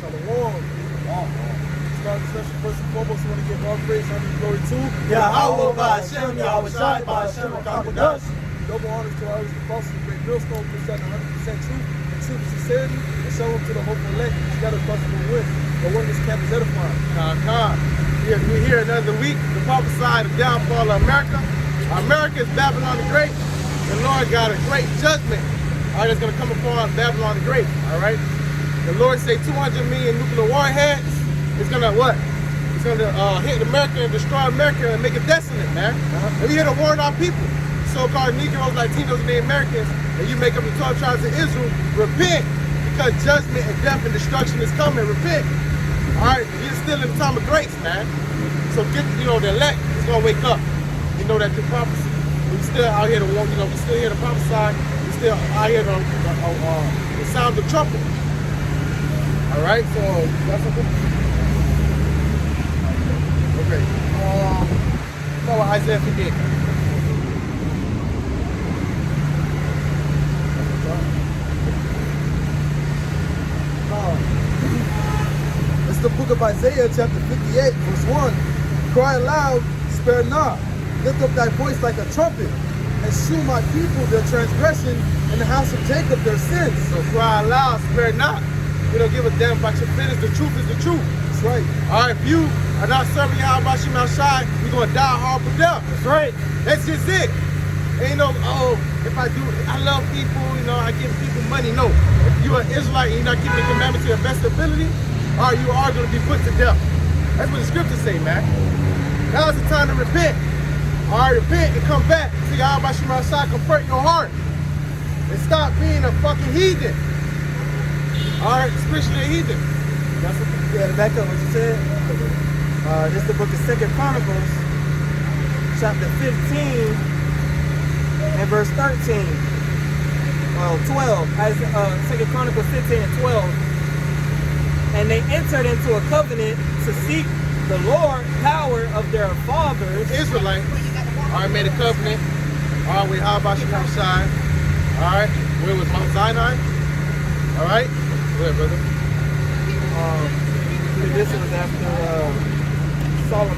Shalom. First and foremost, I want to give all praise, honor, and glory to Yahweh Ba'Hashem, Yahweh Shai Ba'Hashem, Akakodash. Double honors to our apostles, the great millstone, presenting 100% truth and true sincerity, and shalom to the hopeful elect, scattered across the wind. The one this camp is edifying. We're here another week to prophesy the downfall of America. America is Babylon the Great. The Lord got a great judgment. All right, that's going to come upon Babylon the Great. All right. The Lord say 200 million nuclear warheads. It's going to what? It's going to hit America and destroy America and make it desolate, man. And we here to warn our people, so-called Negroes, Latinos, and the Americans, and you make up the 12 tribes of Israel, repent, because judgment and death and destruction is coming. Repent. All right, you're still in the time of grace, man. So get, the elect is gonna wake up. You know that through prophecy. We still out here to warn, we still here to prophesy. We still out here to sound the trumpet. All right, so that's okay. Okay. Know what Isaiah 58. It's the book of Isaiah, chapter 58, verse 1. Cry aloud, spare not. Lift up thy voice like a trumpet, and shew my people their transgression, and the house of Jacob their sins. So cry aloud, spare not. We don't give a damn about your business. The truth is the truth. That's right. All right, if you are not serving Yahweh Ba'Hashem outside, you're going to die horrible death. That's right. That's just it. Ain't no, if I do, I love people, I give people money. No. If you're an Israelite and you're not keeping the commandments to your best ability, you are going to be put to death. That's what the scriptures say, man. Now is the time to repent. All right, repent and come back to Yahweh Ba'Hashem outside, convert your heart. And stop being a fucking heathen. All right, especially a heathen. That's what, to back up what you said. This is the book of 2 Chronicles, chapter 15, and verse 13. Well, 12. 2 Chronicles 15 and 12. And they entered into a covenant to seek the Lord power of their fathers. Israelites. All right, made a covenant. All right, with Yahweh Ba'Hashem outside. All right, where was Mount Sinai? All right, where, brother? This was after Solomon.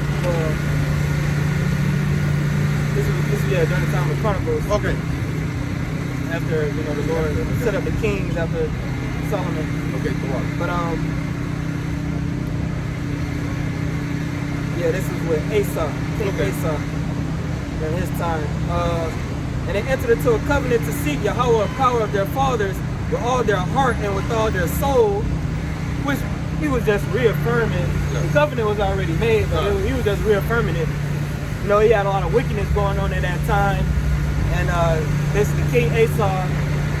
This was during the time of Chronicles. Okay. After the Lord set up the kings after Solomon. Okay, go on. But this is with Asa, King Asa, during his time. And they entered into a covenant to seek Yahweh, power of their fathers, with all their heart and with all their soul, which he was just reaffirming. The covenant was already made, but he was just reaffirming it. He had a lot of wickedness going on at that time, and basically King Asa,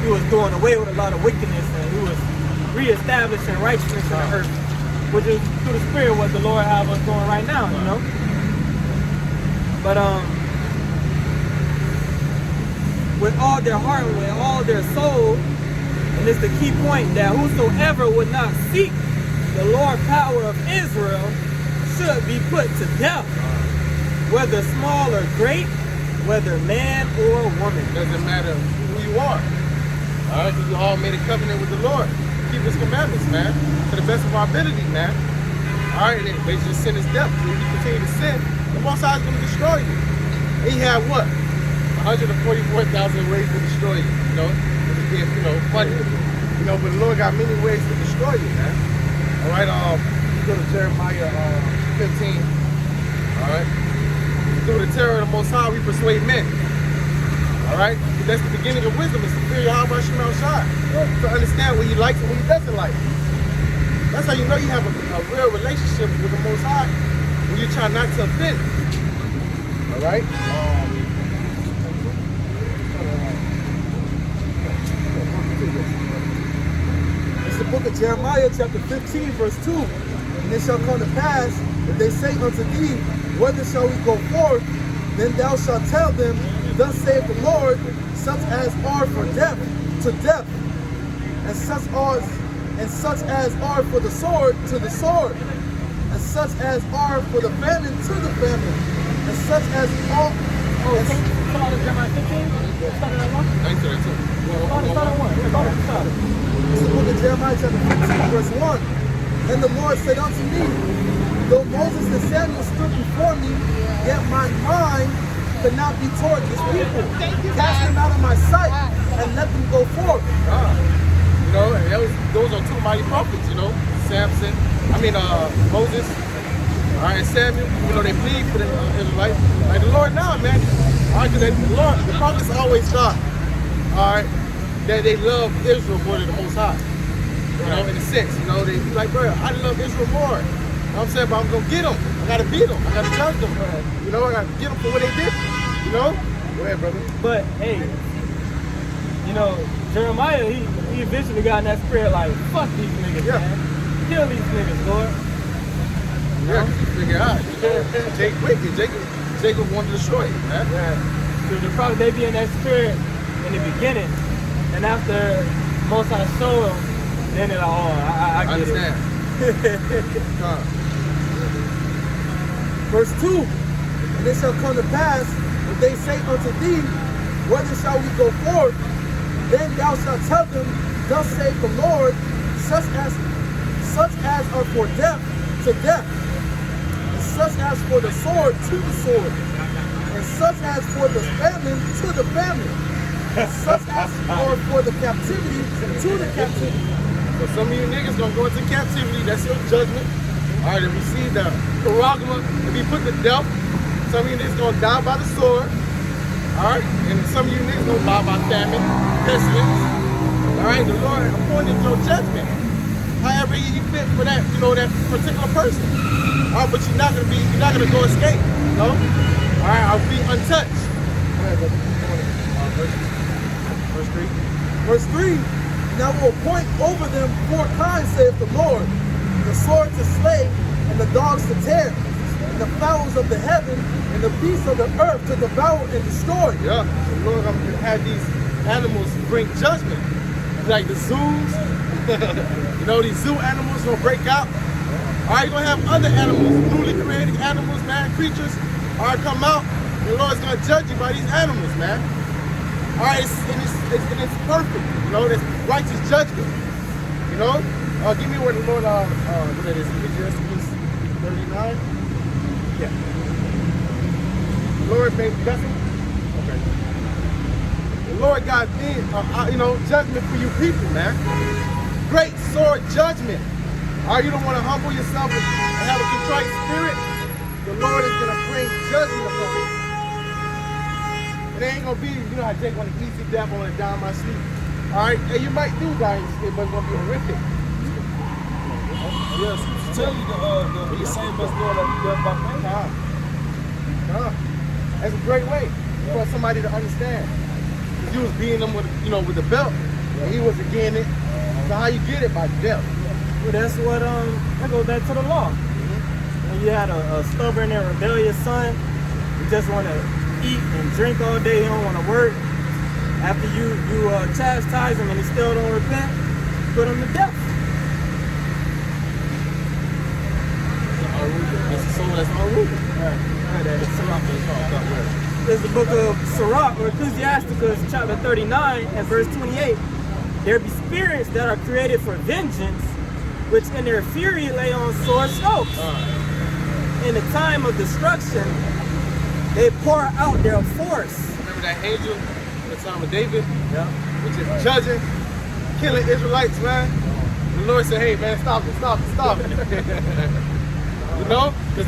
he was doing away with a lot of wickedness, and he was reestablishing righteousness in the earth, which is through the Spirit what the Lord have us doing right now, But with all their heart, with all their soul, and it's the key point that whosoever would not seek the Lord power of Israel should be put to death, whether small or great, whether man or woman. Doesn't matter who you are. All right, we all made a covenant with the Lord. Keep his commandments, man, to the best of our ability, man. All right, they just sin is death. So if you continue to sin, the Most High is going to destroy you. And he had what? 144,000 ways to destroy you. Funny. But the Lord got many ways to destroy you, man. All right, go to Jeremiah 15. All right. Through the terror of the Most High, we persuade men. All right? That's the beginning of wisdom. It's the fear of Yahweh Ba'Hashem outside. To understand what he likes and what he doesn't like. That's how you know you have a real relationship with the Most High when you try not to offend. All right? It's the book of Jeremiah, chapter 15, verse 2. And it shall come to pass, if they say unto thee, whither shall we go forth? Then thou shalt tell them, thus saith the Lord, such as are for death, to death, and such as are for the sword, to the sword, and such as are for the famine, to the famine, and such as all. Start at Jeremiah 15. Start at 1. Start at 1. It's the book of Jeremiah chapter 15, verse 1. And the Lord said unto me, though Moses and Samuel stood before me, yet my mind could not be toward this people. Cast them out of my sight and let them go forth. You know, and those are two mighty prophets, you know, Moses, all right, and Samuel. You know, they plead for the Israelites. Like the Lord now, man. All right, the prophets always thought, all right, that they love Israel more than the Most High. You know, in a sense, you know, they be like, bro, I love Israel more. You know what I'm saying? But I'm gonna get them. I gotta beat them. I gotta judge them. You know, I gotta get them for what they did. You know? Go ahead, brother. But hey, you know, Jeremiah, he eventually got in that spirit like, fuck these niggas, man. Kill these niggas, Lord. Yeah, you figure out. Jacob wicked. Jacob wanted to destroy you, man. Yeah. So the probably they be in that spirit in the beginning, and after Most High show them, then they're like, oh, I get understand. Verse 2, and it shall come to pass, if they say unto thee, whither shall we go forth? Then thou shalt tell them, thus saith the Lord, such as are for death to death, and such as for the sword to the sword, and such as for the famine to the famine, and such as are for the captivity to the captivity. So some of you niggas gonna go into captivity. That's your judgment. All right, and receive the paragma to be put to death. Some of you niggas gonna die by the sword. All right, and some of you niggas gonna die by famine, pestilence. All right, the Lord appointed your judgment. However you fit for that, you know, that particular person. All right, but you're not gonna go escape. No. All right, I'll be untouched. Go ahead, brother. Verse 3. Verse 3, and I will appoint over them 4 kinds, saith the Lord, the sword to slay, and the dogs to tear, and the fowls of the heaven, and the beasts of the earth to devour and destroy. Yeah, the Lord gonna have these animals bring judgment. Like the zoos, you know, these zoo animals gonna break out. All right, you're gonna have other animals, newly created animals, man, creatures, all right, come out. The Lord's gonna judge you by these animals, man. All right, it's perfect, you know, it's righteous judgment, you know. Give me where the Lord, what that is, Ecclesiastes 39? Yeah. The Lord made vessel. Okay. The Lord got you know, judgment for you people, man. Great sword judgment. All right, you don't want to humble yourself and have a contrite spirit. The Lord is going to bring judgment upon you. It ain't gonna be, you know how Jake want an easy death on it down my sleep. Alright, and you might do guys, but it's gonna be horrific. Yes, to tell you the same as Lord that death by pain. That's a great way. You want somebody to understand. Because you was beating them with, you know, with the belt, and he wasn't getting it. So how you get it? By death. Well, that's what that goes back to the law. When you had a stubborn and rebellious son, you just want to eat and drink all day, he don't want to work. After you chastise him and he still don't repent, put him to death. That's the soul that's unrooted. There's the book of Sirach, or Ecclesiasticus, chapter 39 and verse 28. There be spirits that are created for vengeance, which in their fury lay on sore strokes. In the time of destruction, they pour out their force. Remember that angel in the time of David? Yeah. Which is judging, killing Israelites, man. The Lord said, hey, man, stop it. You know? Because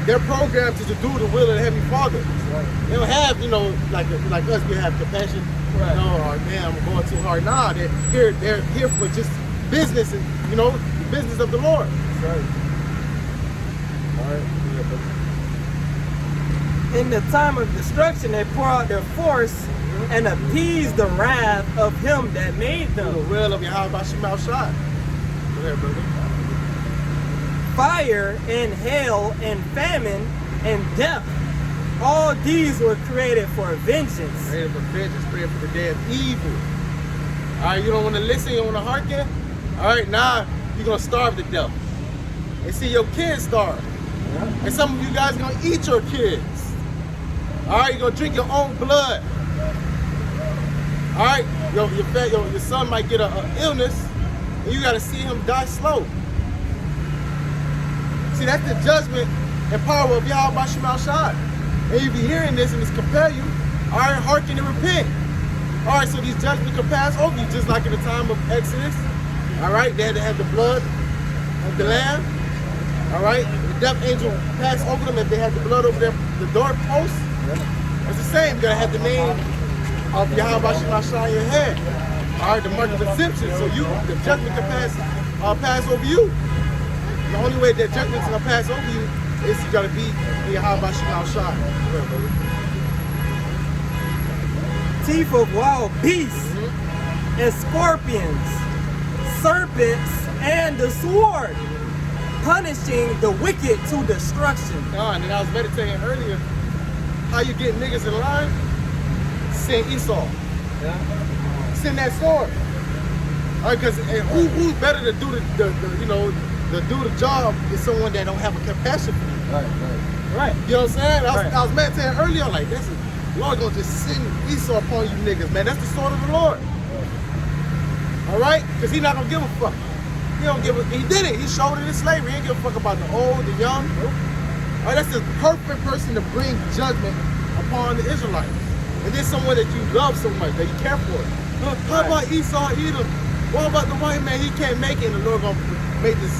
they're programmed to do the will of the Heavenly Father. Right. They don't have, you know, like us, we have compassion. Right. You know, or, man, I'm going too hard. Nah, they're here for just business and, you know, the business of the Lord. That's right. All right. In the time of destruction, they pour out their force and appease the wrath of him that made them. The will of Yahweh Shema Shai. Go ahead, brother. Fire and hail and famine and death. All these were created for vengeance. Created for vengeance, created for the day of evil. All right, you don't want to listen, you don't want to hearken. All right, now you're going to starve to death. And see your kids starve. Yeah. And some of you guys are going to eat your kids. All right, you're going to drink your own blood. All right, your son might get an illness. and you got to see him die slow. See, that's the judgment and power of Yahweh Shema Shai. And you be hearing this and it's compel you, all right, hearken and repent. All right, so these judgments can pass over you, just like in the time of Exodus. All right, they had to have the blood of the lamb. All right, the death angel passed over them if they had the blood over the doorpost. It's the same. You gotta have the name of Yahweh Shema Shai in your head. All right, the mark of exemption, so the judgment can pass over you. The only way that judgment's gonna pass over you is you gotta be Yahweh Shema Shai. Teeth of wild beasts and scorpions, serpents, and the sword, punishing the wicked to destruction. And then I was meditating earlier, how you get niggas in line? Send Esau. Yeah. Send that sword. All right, because who's better to do the job is someone that don't have a compassion for you. Right. You know what I'm saying? I was meditating earlier, like, this is, Lord gonna just send Esau upon you niggas, man. That's the sword of the Lord. All right? Because he not gonna give a fuck. He don't give a, he did it. He showed it in slavery. He ain't give a fuck about the old, the young. All right, that's the perfect person to bring judgment upon the Israelites. And then someone that you love so much, that you care for. How about Esau, Edom? What about the white man? He can't make it, and the Lord gonna make this,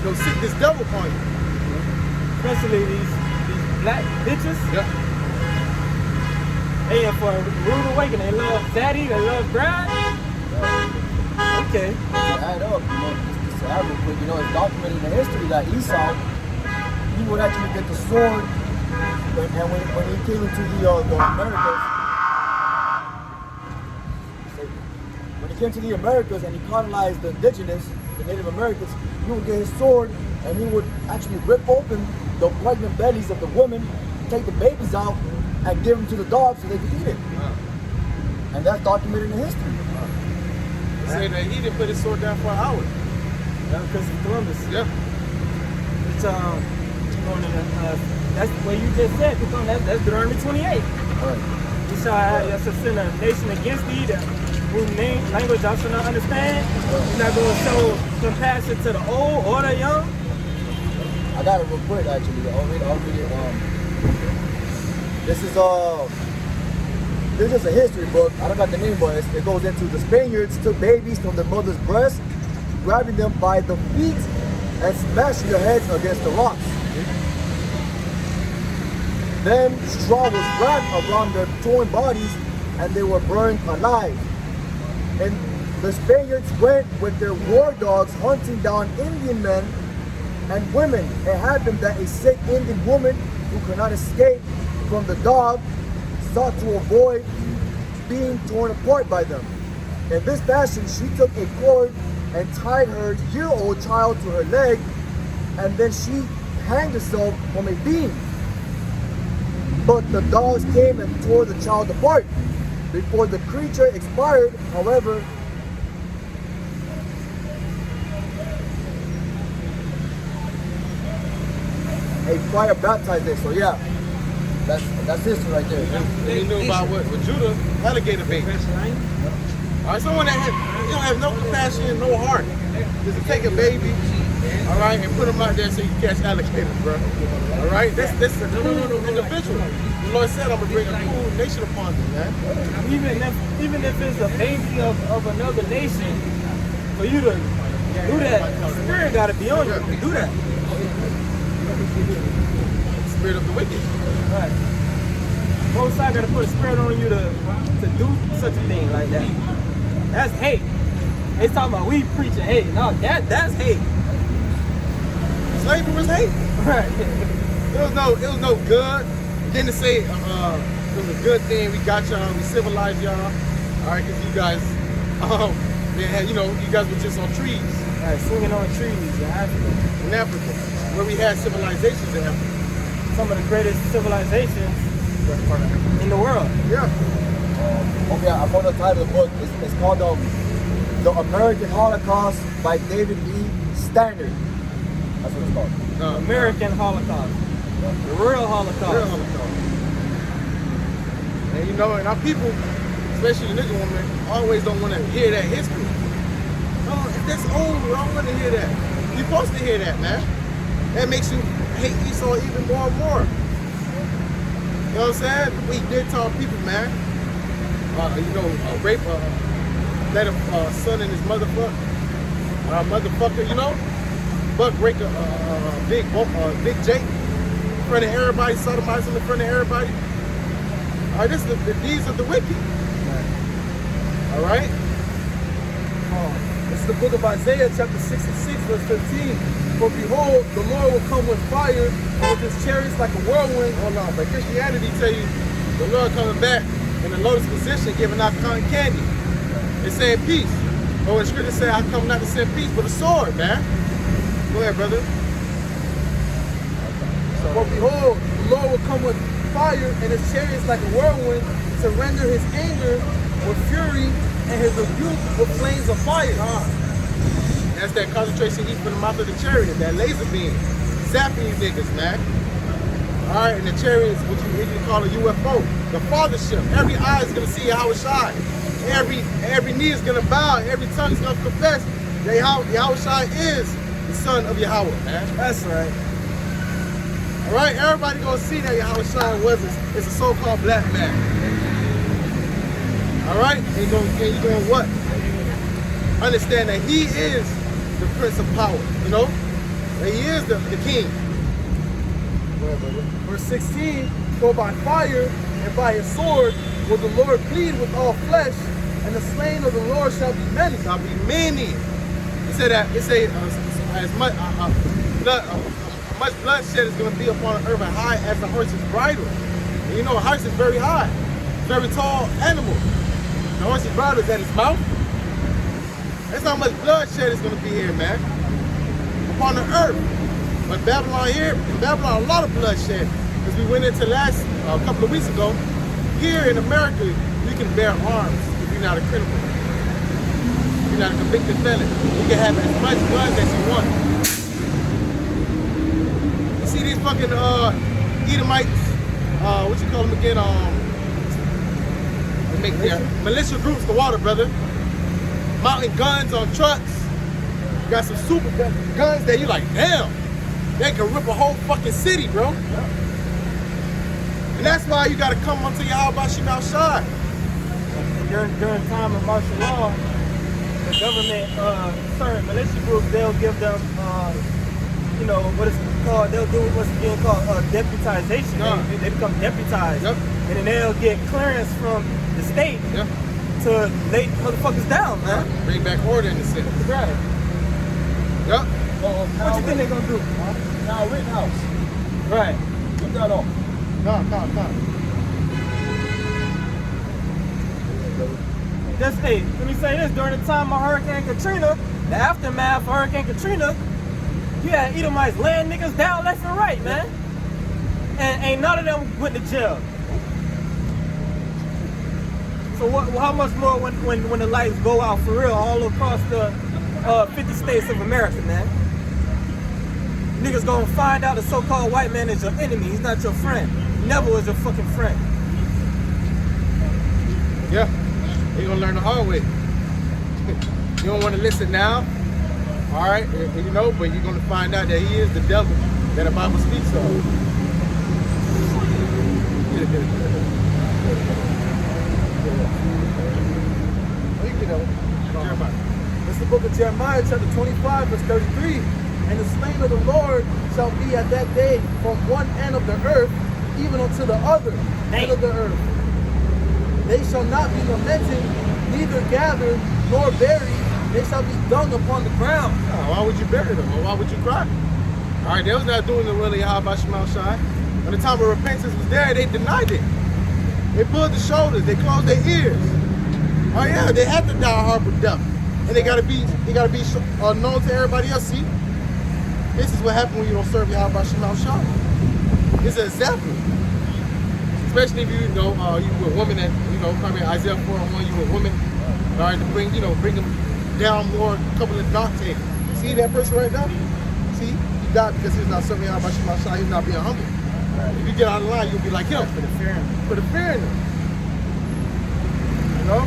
sick this devil upon you. Especially these black bitches. Yeah. Hey, for a rude awakening, they love daddy, they love bride. Okay. Add up, it's sad, but it's documented in history that Esau, he would actually get the sword, and when he came into the Americas, when he came to the Americas and he colonized the indigenous, the Native Americans, he would get his sword and he would actually rip open the pregnant bellies of the women, take the babies out, and give them to the dogs so they could eat it. And that's documented in history. They say that he didn't put his sword down for an hour. Because of Columbus. Yeah. It's that's what you just said. That's Deuteronomy 28. Right. You shall send a nation against thee whose language thou shalt not understand. You're not going to show compassion to the old or the young. I got it real quick actually. I'll read it. This is just a history book. I don't got the name, but it goes into the Spaniards took babies from their mother's breast, grabbing them by the feet and smashing their heads against the rocks. Then straw was wrapped around their torn bodies and they were burned alive. And the Spaniards went with their war dogs hunting down Indian men and women. It happened that a sick Indian woman who could not escape from the dog sought to avoid being torn apart by them. In this fashion, she took a cord and tied her year-old child to her leg, and then she hanged herself from a beam. But the dogs came and tore the child apart. Before the creature expired, however, a fire baptized it. So yeah, that's history right there. And you knew about what Judah, alligator bait. All right, someone that have no compassion, no heart, just to take a baby, all right, and put them out there so you catch alligators, bro. All right, that's a cruel individual. The Lord said, "I'm gonna bring a cruel nation upon you, man." Even if it's a baby of another nation, for you to do that, the spirit got to be on you to do that. Spirit of the wicked. Right. Most I got to put a spirit on you to do such a thing like that. That's hate. They talking about we preaching hate. No, that's hate. Slavery was hate. Right. It was no good. Then to say it was a good thing. We got y'all. We civilized y'all. All right, because you guys, they had, you guys were just on trees. Right, swinging on trees in Africa. In Africa, where we had civilizations in Africa. Some of the greatest civilizations in the world. Yeah. Okay, I found the title of the book. It's called The American Holocaust by David E. Stannard. That's what it's called. American Holocaust. The real Holocaust. Real Holocaust. And and our people, especially the nigga woman, always don't want to hear that history. No, that's old. I don't want to hear that. You're supposed to hear that, man. That makes you hate Esau even more and more. You know what I'm saying? We did tell people, man. Rape, let a son and his motherfucker, you know? Buck break Big Jake in front of everybody, sodomize him in front of everybody. All right, this is the deeds of the wicked. All right? This is the book of Isaiah, chapter 66, verse 15. For behold, the Lord will come with fire, and with his chariots like a whirlwind. Hold on, but Christianity tell you the Lord coming back in the lotus position, giving out cotton candy. They saying peace. But when scripture say, I come not to send peace, but a sword, man. Go ahead, brother. For behold, the Lord will come with fire, and his chariots like a whirlwind, to render his anger with fury, and his rebuke with flames of fire. That's that concentration heat from the mouth of the chariot, that laser beam, zapping you niggas, man. All right, and the chariot is what you call a UFO, the fathership. Every eye is gonna see Yahweh Shai. Every knee is gonna bow, every tongue is gonna confess that Yahweh Shai is the son of Yahweh, man. That's right. All right, everybody gonna see that Yahweh Shai is a so-called black man. All right, and you gonna what? Understand that he is the Prince of Power, you know? That he is the king. Verse 16, for by fire and by his sword will the Lord plead with all flesh, and the slain of the Lord shall be many. Shall be many. It said that as much bloodshed is going to be upon the earth as high as the horse's bridle. And you know, a horse is very high, very tall animal. The horse's bridle is at his mouth. That's how much bloodshed is going to be here, man. Upon the earth. But Babylon here, in Babylon, a lot of bloodshed. As we went into a couple of weeks ago, here in America, you can bear arms if you're not a criminal. If you're not a convicted felon. You can have as much guns as you want. You see these fucking Edomites, what you call them again? They make their militia groups, the water, brother. Mounting guns on trucks. You got some super guns that you like, damn. They can rip a whole fucking city, bro. And that's why you gotta come onto Yahweh Shema Shai. During time of martial law, the government, certain militia groups, they'll give them, what it's called, they'll do what's being called deputization. They become deputized. Yep. And then they'll get clearance from the state to lay motherfuckers down, man. Bring back order in the city. Right. Yep. What you think they're gonna do? Now Rittenhouse. Right. Put that off. Come. Just, hey, let me say this, during the time of Hurricane Katrina, the aftermath of Hurricane Katrina, you had Edomites laying niggas down left and right, man. And ain't none of them went to jail. So how much more when the lights go out for real all across the 50 states of America, man? Niggas gonna find out the so-called white man is your enemy. He's not your friend. He never was your fucking friend. Yeah. You're gonna learn the hard way. You don't want to listen now. All right, but you're gonna find out that he is the devil that the Bible speaks of. It's the book of Jeremiah, chapter 25, verse 33. And the slain of the Lord shall be at that day from one end of the earth, even unto the other end of the earth. They shall not be lamented, neither gathered nor buried. They shall be dung upon the ground. Why would you bury them? Or why would you cry? All right, they was not doing the will of Yahweh Shema Shai. When the time of repentance was there, they denied it. They pulled the shoulders. They closed their ears. Oh yeah, they had to die a horrible death, and they gotta be known to everybody else. See, this is what happens when you don't serve Yahweh Shema Shai. It's an example. Especially if you were a woman that, probably Isaiah 4:1, you were a woman, all right, to bring them down more, a couple of dark tables. See that person right now? See, he died because he's not serving Yahweh Shema Shai, he's not being humble. If you get out of line, you'll be like him. Put a fear in them. You know?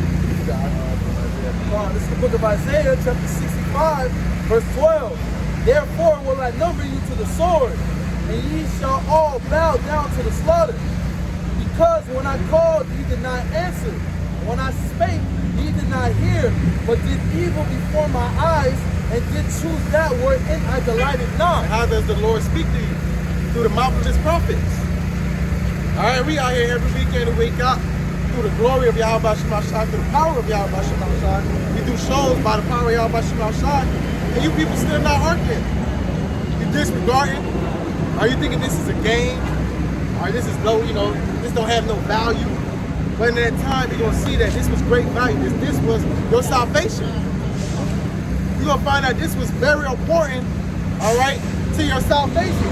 This is the book of Isaiah, chapter 65, verse 12. Therefore will I number you to the sword, and ye shall all bow down to the slaughter. Because when I called, ye did not answer. When I spake, ye did not hear, but did evil before my eyes, and did choose that wherein I delighted not. How does the Lord speak to you? Through the mouth of his prophets. All right, we out here every weekend to wake up through the glory of Yahweh Shema Shai, through the power of Yahweh Shema Shai. We do shows by the power of Yahweh Shema Shai, and you people still not hearkening. You disregarding. Are you thinking this is a game? Or this is low, you know, this don't have no value? But in that time, you're gonna see that this was great value. This was your salvation. You're gonna find out this was very important, all right, to your salvation.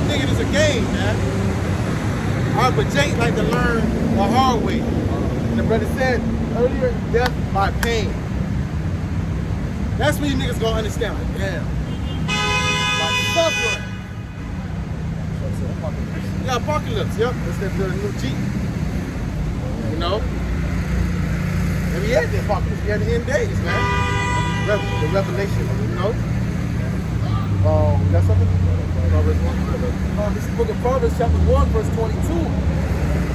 Thinking it's a game, man. All right, but Jake like to learn the hard way. And the brother said earlier, death by pain. That's when you niggas gonna understand. Like, damn. By suffering. Yeah, apocalypse. Yep, that's the new Jeep. You know. And we had the apocalypse. We had the end days, man. The revelation. You know. You got something? This is the book of Proverbs, chapter 1, verse 22.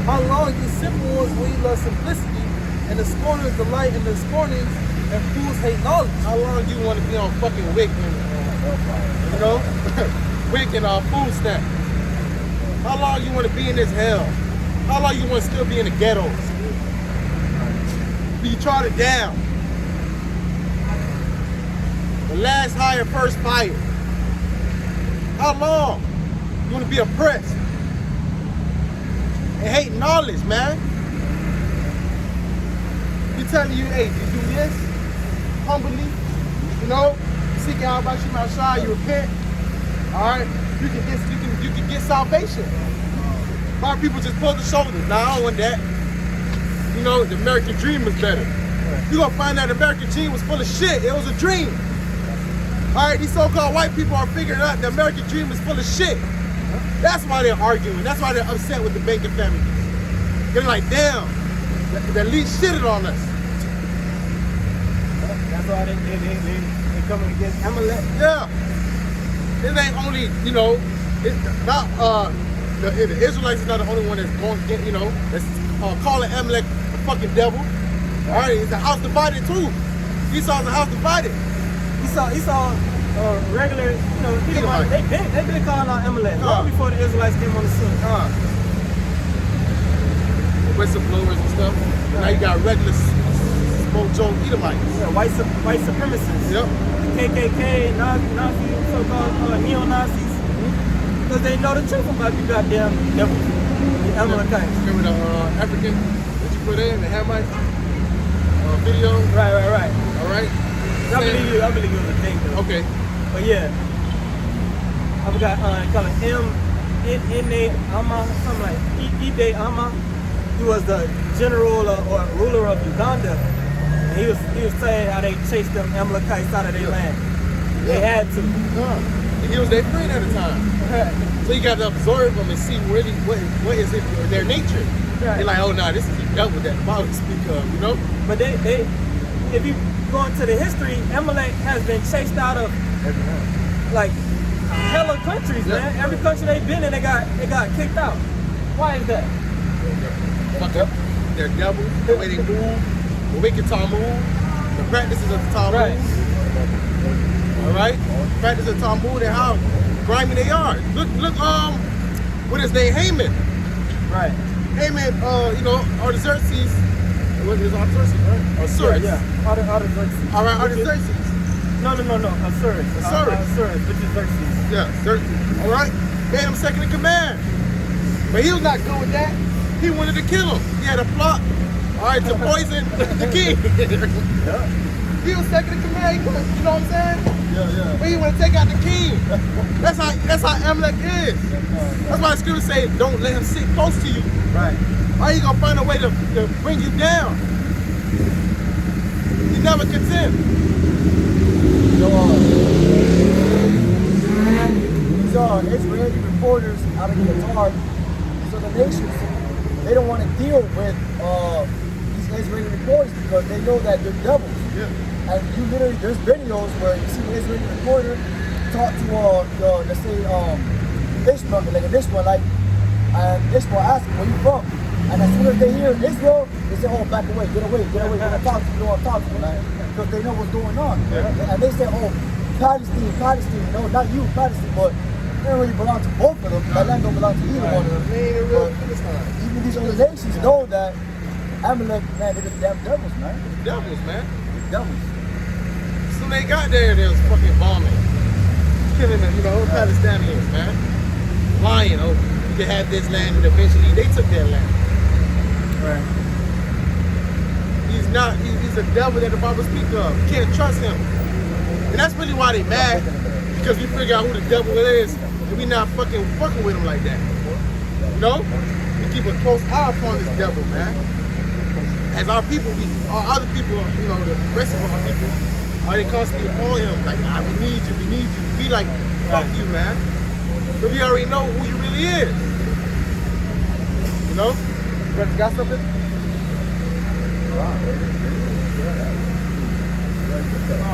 How long, ye simple ones, will ye love simplicity, and the scorners delight in the scornings, and fools hate knowledge? How long do you want to be on fucking Wick and, you know, Wick and food stamp? How long you want to be in this hell? How long you want to still be in the ghettos? Be trodden down. The last hire, first fire. How long you want to be oppressed and hate knowledge, man? He telling you, hey, you do this humbly, you know, seek out by Shema Shai, you repent, all right, you can get salvation. A lot of people just pull the shoulders. Nah, I don't want that. You know, the American dream was better. You're gonna find out the American dream was full of shit. It was a dream. All right, these so-called white people are figuring out the American dream is full of shit. That's why they're arguing. That's why they're upset with the Bacon family. They're like, damn, the elite shitted on us. That's why they coming against Amalek. Yeah. It ain't only, you know, it's not, the Israelites is not the only one that's going to get, you know, that's calling Amalek a fucking devil. All right, it's a house divided too. Esau's a house divided. Esau, regular, you know, they've been calling out Amalek long before the Israelites came on the scene. Whistleblowers and stuff. Now you got regular smoke Joe Edomites. Yeah, white supremacists. Yep. KKK, Nazi, so-called neo-Nazis. Because they know the truth about you goddamn devils. The Amalekites. Remember the African that you put in, the Hamite video? Right. All right. I believe it was a thing though. Okay. But yeah. I forgot, call it Ide Ama, something like Ide Ama. He was the general or ruler of Uganda. And he was saying how they chased them Amalekites out of their land. They had to. And he was their friend at the time. So you got to absorb them and see really what is it their nature. Right. You're like, oh no, this is the devil that the Bible speak of, you know? But they if you go into the history, Amalek has been chased out of like hella countries, man. Every country they've been in, they got kicked out. Why is that? They're devils, the way they move, the wicked Talmud, the practices of the Talmud. Right. All right? Practice of Talmud and how grimy they are. Look, what is name? Haman. Right. Haman, you know, Artaxerxes. What is Artaxerxes, right? Osiris. Yeah. Artaxerxes. All right, Artaxerxes. No. Osiris. Osiris, which is Xerxes. Yeah, Xerxes. All right? Gave him second in command. But he was not good with that. He wanted to kill him. He had a plot, all right, to poison the king. He was second in command. He couldn't, you know what I'm saying? Yeah. But he want to take out the king. That's how Amalek is. That's why the scriptures say, don't let him sit close to you. Right. Or he gonna find a way to bring you down. He never content. These are Israeli reporters out of Qatar. So the nations, they don't want to deal with these Israeli reporters because they know that they're devils. Yeah. And you literally, there's videos where you see the Israeli reporter talk to, let's say, Ishmael, like an Ishmaelite, and Ishmael asks him, where you from? And as soon as they hear Israel, they say, oh, back away, get away, we don't want to talk to you, we don't want to talk to you, man. Because they know what's going on. Yeah. And they say, oh, Palestine, no, not you, Palestine, but they don't really belong to both of them. That land don't belong to either one of them. They ain't a real But Philistine. even these other nations know that Amalek, man, they're the damn devils, man. Devils, man. They're devils. So they got there, they was fucking bombing. Killing them, Palestinians, man. Lying, you can have this land, and eventually they took that land. Right. He's a devil that the Bible speaks of. You can't trust him. And that's really why they mad, because we figure out who the devil is, and we not fucking with him like that. We keep a close eye upon this devil, man. As our people, our other people, the rest of our people, they constantly call him, like, we need you. Be like, fuck you, man. But we already know who you really is. You got something?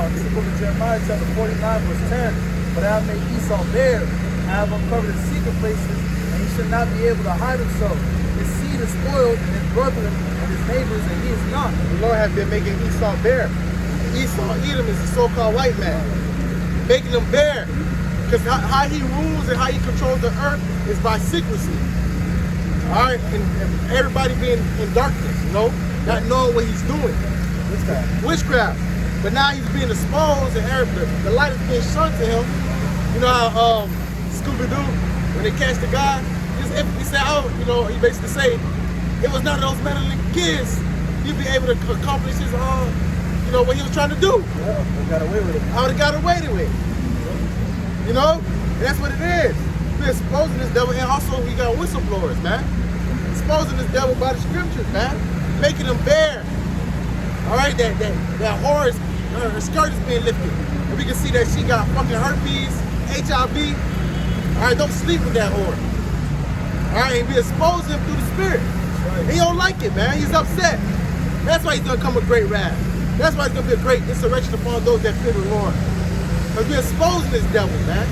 This is the book of Jeremiah, chapter 49, verse 10. But I have made Esau bare. I have uncovered his secret places, and he shall not be able to hide himself. His seed is spoiled, and his brethren, and his neighbors, and he is not. The Lord has been making Esau bare. Esau, Edom, is the so-called white man. Making him bare. Because how he rules and how he controls the earth is by secrecy. Alright? And everybody being in darkness, not knowing what he's doing. Witchcraft. But now he's being exposed and the light is being shown to him. You know how Scooby-Doo, when they catch the guy, he said, he basically say, it was none of those meddling kids. He'd be able to accomplish his, what he was trying to do. Yeah, they got away with it. I would have got away with it. And that's what it is. We're exposing this devil, and also we got whistleblowers, man. Exposing this devil by the scriptures, man. Making them bare. All right, that whore, her skirt is being lifted. And we can see that she got fucking herpes, HIV. All right, don't sleep with that whore. All right, and we expose him through the spirit. Right. He don't like it, man. He's upset. That's why he's gonna come with great wrath. That's why it's gonna be a great insurrection upon those that fear the Lord. Because we're exposing this devil, man.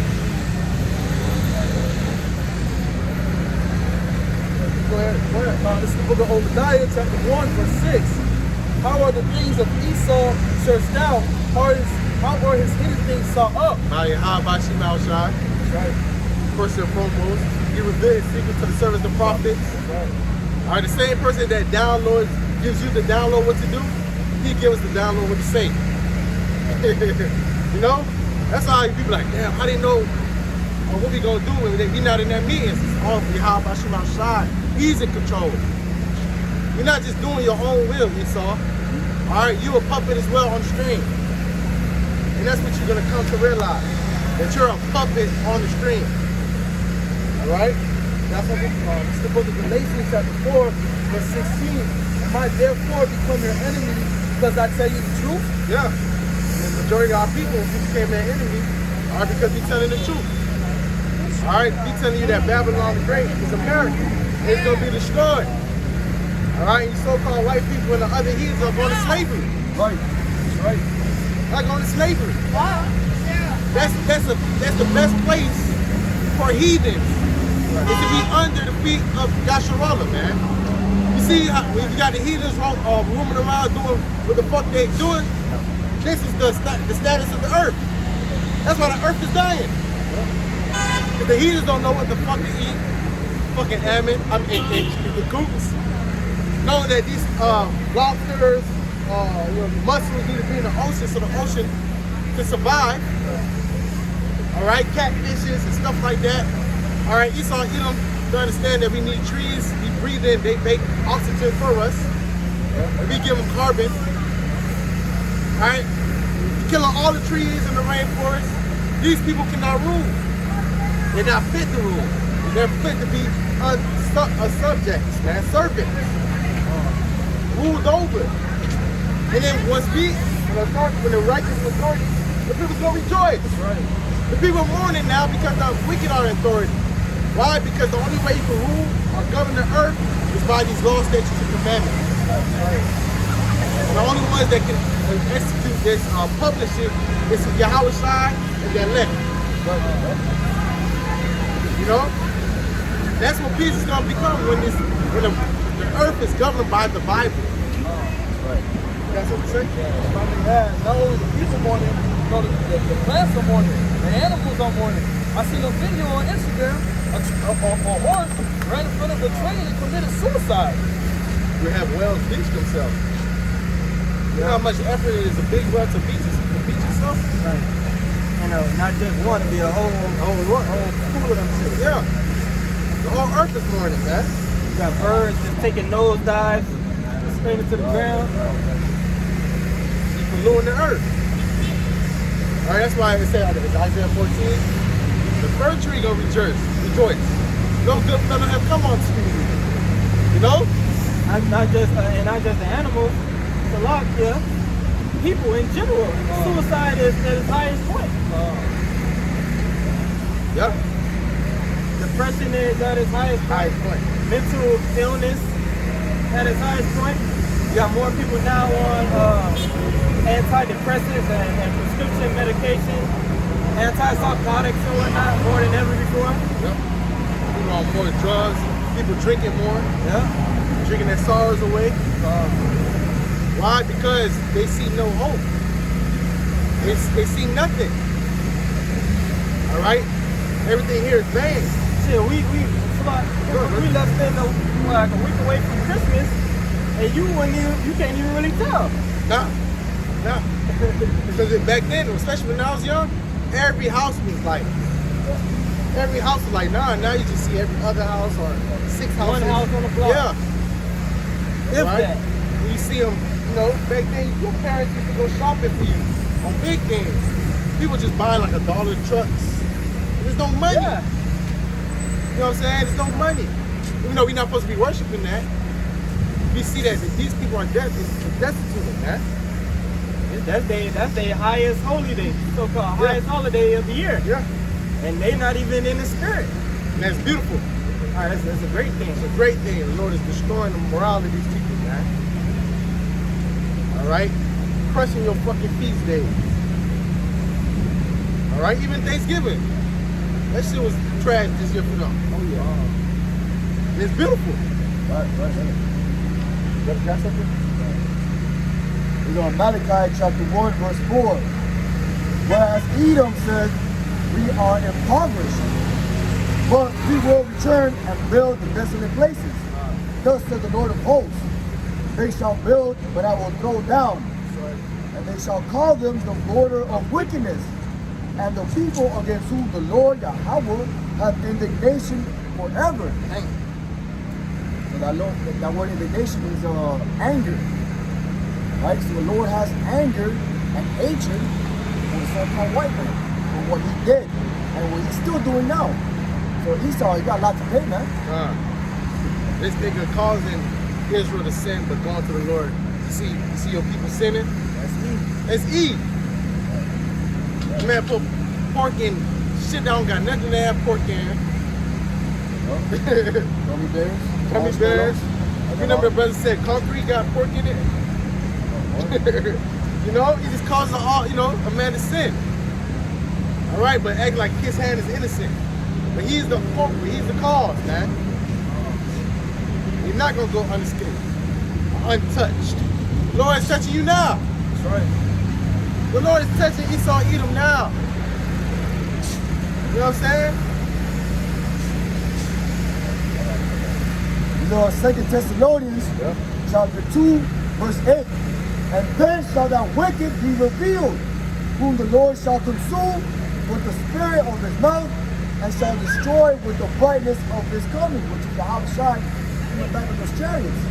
Go ahead. This is the book of Obadiah, chapter 1, verse 6. How are the things of Esau searched out? How were his hidden things sought up? How about Shema Shai? Right. First and foremost, he revealed his secret to the servants of the prophets. Right. All right, the same person that gives you the download what to do, he gives us the download what to say. That's how people like, damn, how they know what we gonna do when we not in that meetings? It's how about Shema Shai? He's in control. You're not just doing your own will, Esau. All right, you a puppet as well on the string. And that's what you're gonna come to realize, that you're a puppet on the string. All right? That's what it's the book of Galatians, chapter 4, verse 16. Am I therefore become your enemy because I tell you the truth? Yeah. The majority of our people became their enemy, because he's telling the truth. All right, he's telling you that Babylon the Great is America. It's gonna be destroyed. All right, you so-called white people and the other heathens are going to slavery. Right. That's right. They're going to slavery. That's the best place for heathens, is to be under the feet of Yasharallah, man. You see, when you got the heathens roaming around doing what the fuck they doing, this is the status of the earth. That's why the earth is dying. Because the heathens don't know what the fuck to eat. Fucking Ammon, the goops. Knowing that these lobsters, mussels need to be in the ocean so the ocean can survive. All right, catfishes and stuff like that. All right, Esau, Edom, to understand that we need trees. We breathe in, they make oxygen for us. And we give them carbon. All right, killing all the trees in the rainforest. These people cannot rule. They're not fit to rule. They're fit to be subjects, man, servants. Ruled over. And then once when the righteous authority, the people's gonna rejoice. Right. The people are mourning now because the wicked are in authority. Why? Because the only way you can rule or govern the earth is by these laws, statutes, and commandments. And the only ones that can execute this, publish it, is Yahweh Shai and the elect. You know? That's what peace is going to become when the earth is governed by the Bible. That's what I'm saying? Yeah, not only the people mourning, the plants are mourning, the animals are mourning. I seen a video on Instagram, a horse ran in front of a train and committed suicide. We have whales beach themselves. You know how much effort it is a big whale to beach itself? Right. You know, not just one, to be a whole pool of them shit. Yeah. The whole earth is mourning, man. You got birds just taking nose dives, straight into the ground. Polluting the earth. All right, that's why it said in Isaiah 14, the fir tree gonna rejoice. No good fellow have come on to you. You know? Not just the animals, the lot, yeah. People in general. Suicide is at its highest point. Yep. Depression is at its highest point. Highest point. Mental illness at its highest point. You got more people now on antidepressants and prescription medication, antipsychotics and whatnot, more than ever before. Yep. People on more drugs. People drinking more. Yeah. Drinking their sorrows away. Why? Because they see no hope. They see nothing. All right? Everything here is vain. Shit, we left in like a week away from Christmas, and you can't even really tell. Nah. Because back then, especially when I was young, every house was like, nah. Now you just see every other house or 6 houses. One house on the block. Yeah. If Right? that. When you see them, you know, back then your parents used to go shopping for you on big things. People just buying like $1 trucks. There's no money. Yeah. You know what I'm saying? There's no money. Even though we're not supposed to be worshiping that, we see that these people are destitute of that. That's their highest holy day, so-called highest holiday of the year. Yeah. And they not even in the spirit. And that's beautiful. All right, that's a great thing. It's a great thing. The Lord is destroying the morale of these people, man. All right? Crushing your fucking feast days. All right? Even Thanksgiving. That shit was trash this year for them. Oh yeah. And it's beautiful. Right. You got something? We go in Malachi chapter 1, verse 4. Whereas Edom said, we are impoverished, but we will return and build the desolate places. Thus said the Lord of hosts, they shall build, but I will throw down. And they shall call them the border of wickedness, and the people against whom the Lord Yahweh hath indignation forever. So that word indignation is anger. Right? So the Lord has anger and hatred for the so-called white man, for what he did and what he's still doing now. So Esau, he got a lot to pay, man. This nigga causing Israel to sin, but going to the Lord. You see your people sinning? That's Eve. Man, put pork in shit that don't got nothing to have pork in. Gummy bears. Gummy bears. You remember the brother said concrete got pork in it? You know, he just causes a man to sin. All right, but act like his hand is innocent. But he's the culprit, he's the cause, man. You're not gonna go unscathed, untouched. The Lord is touching you now. That's right. The Lord is touching Esau, Edom now. You know what I'm saying? You know, 2 Thessalonians chapter 2, verse 8. And then shall that wicked be revealed, whom the Lord shall consume with the spirit of his mouth, and shall destroy with the brightness of his coming, which is the Habashai in the back of those chariots.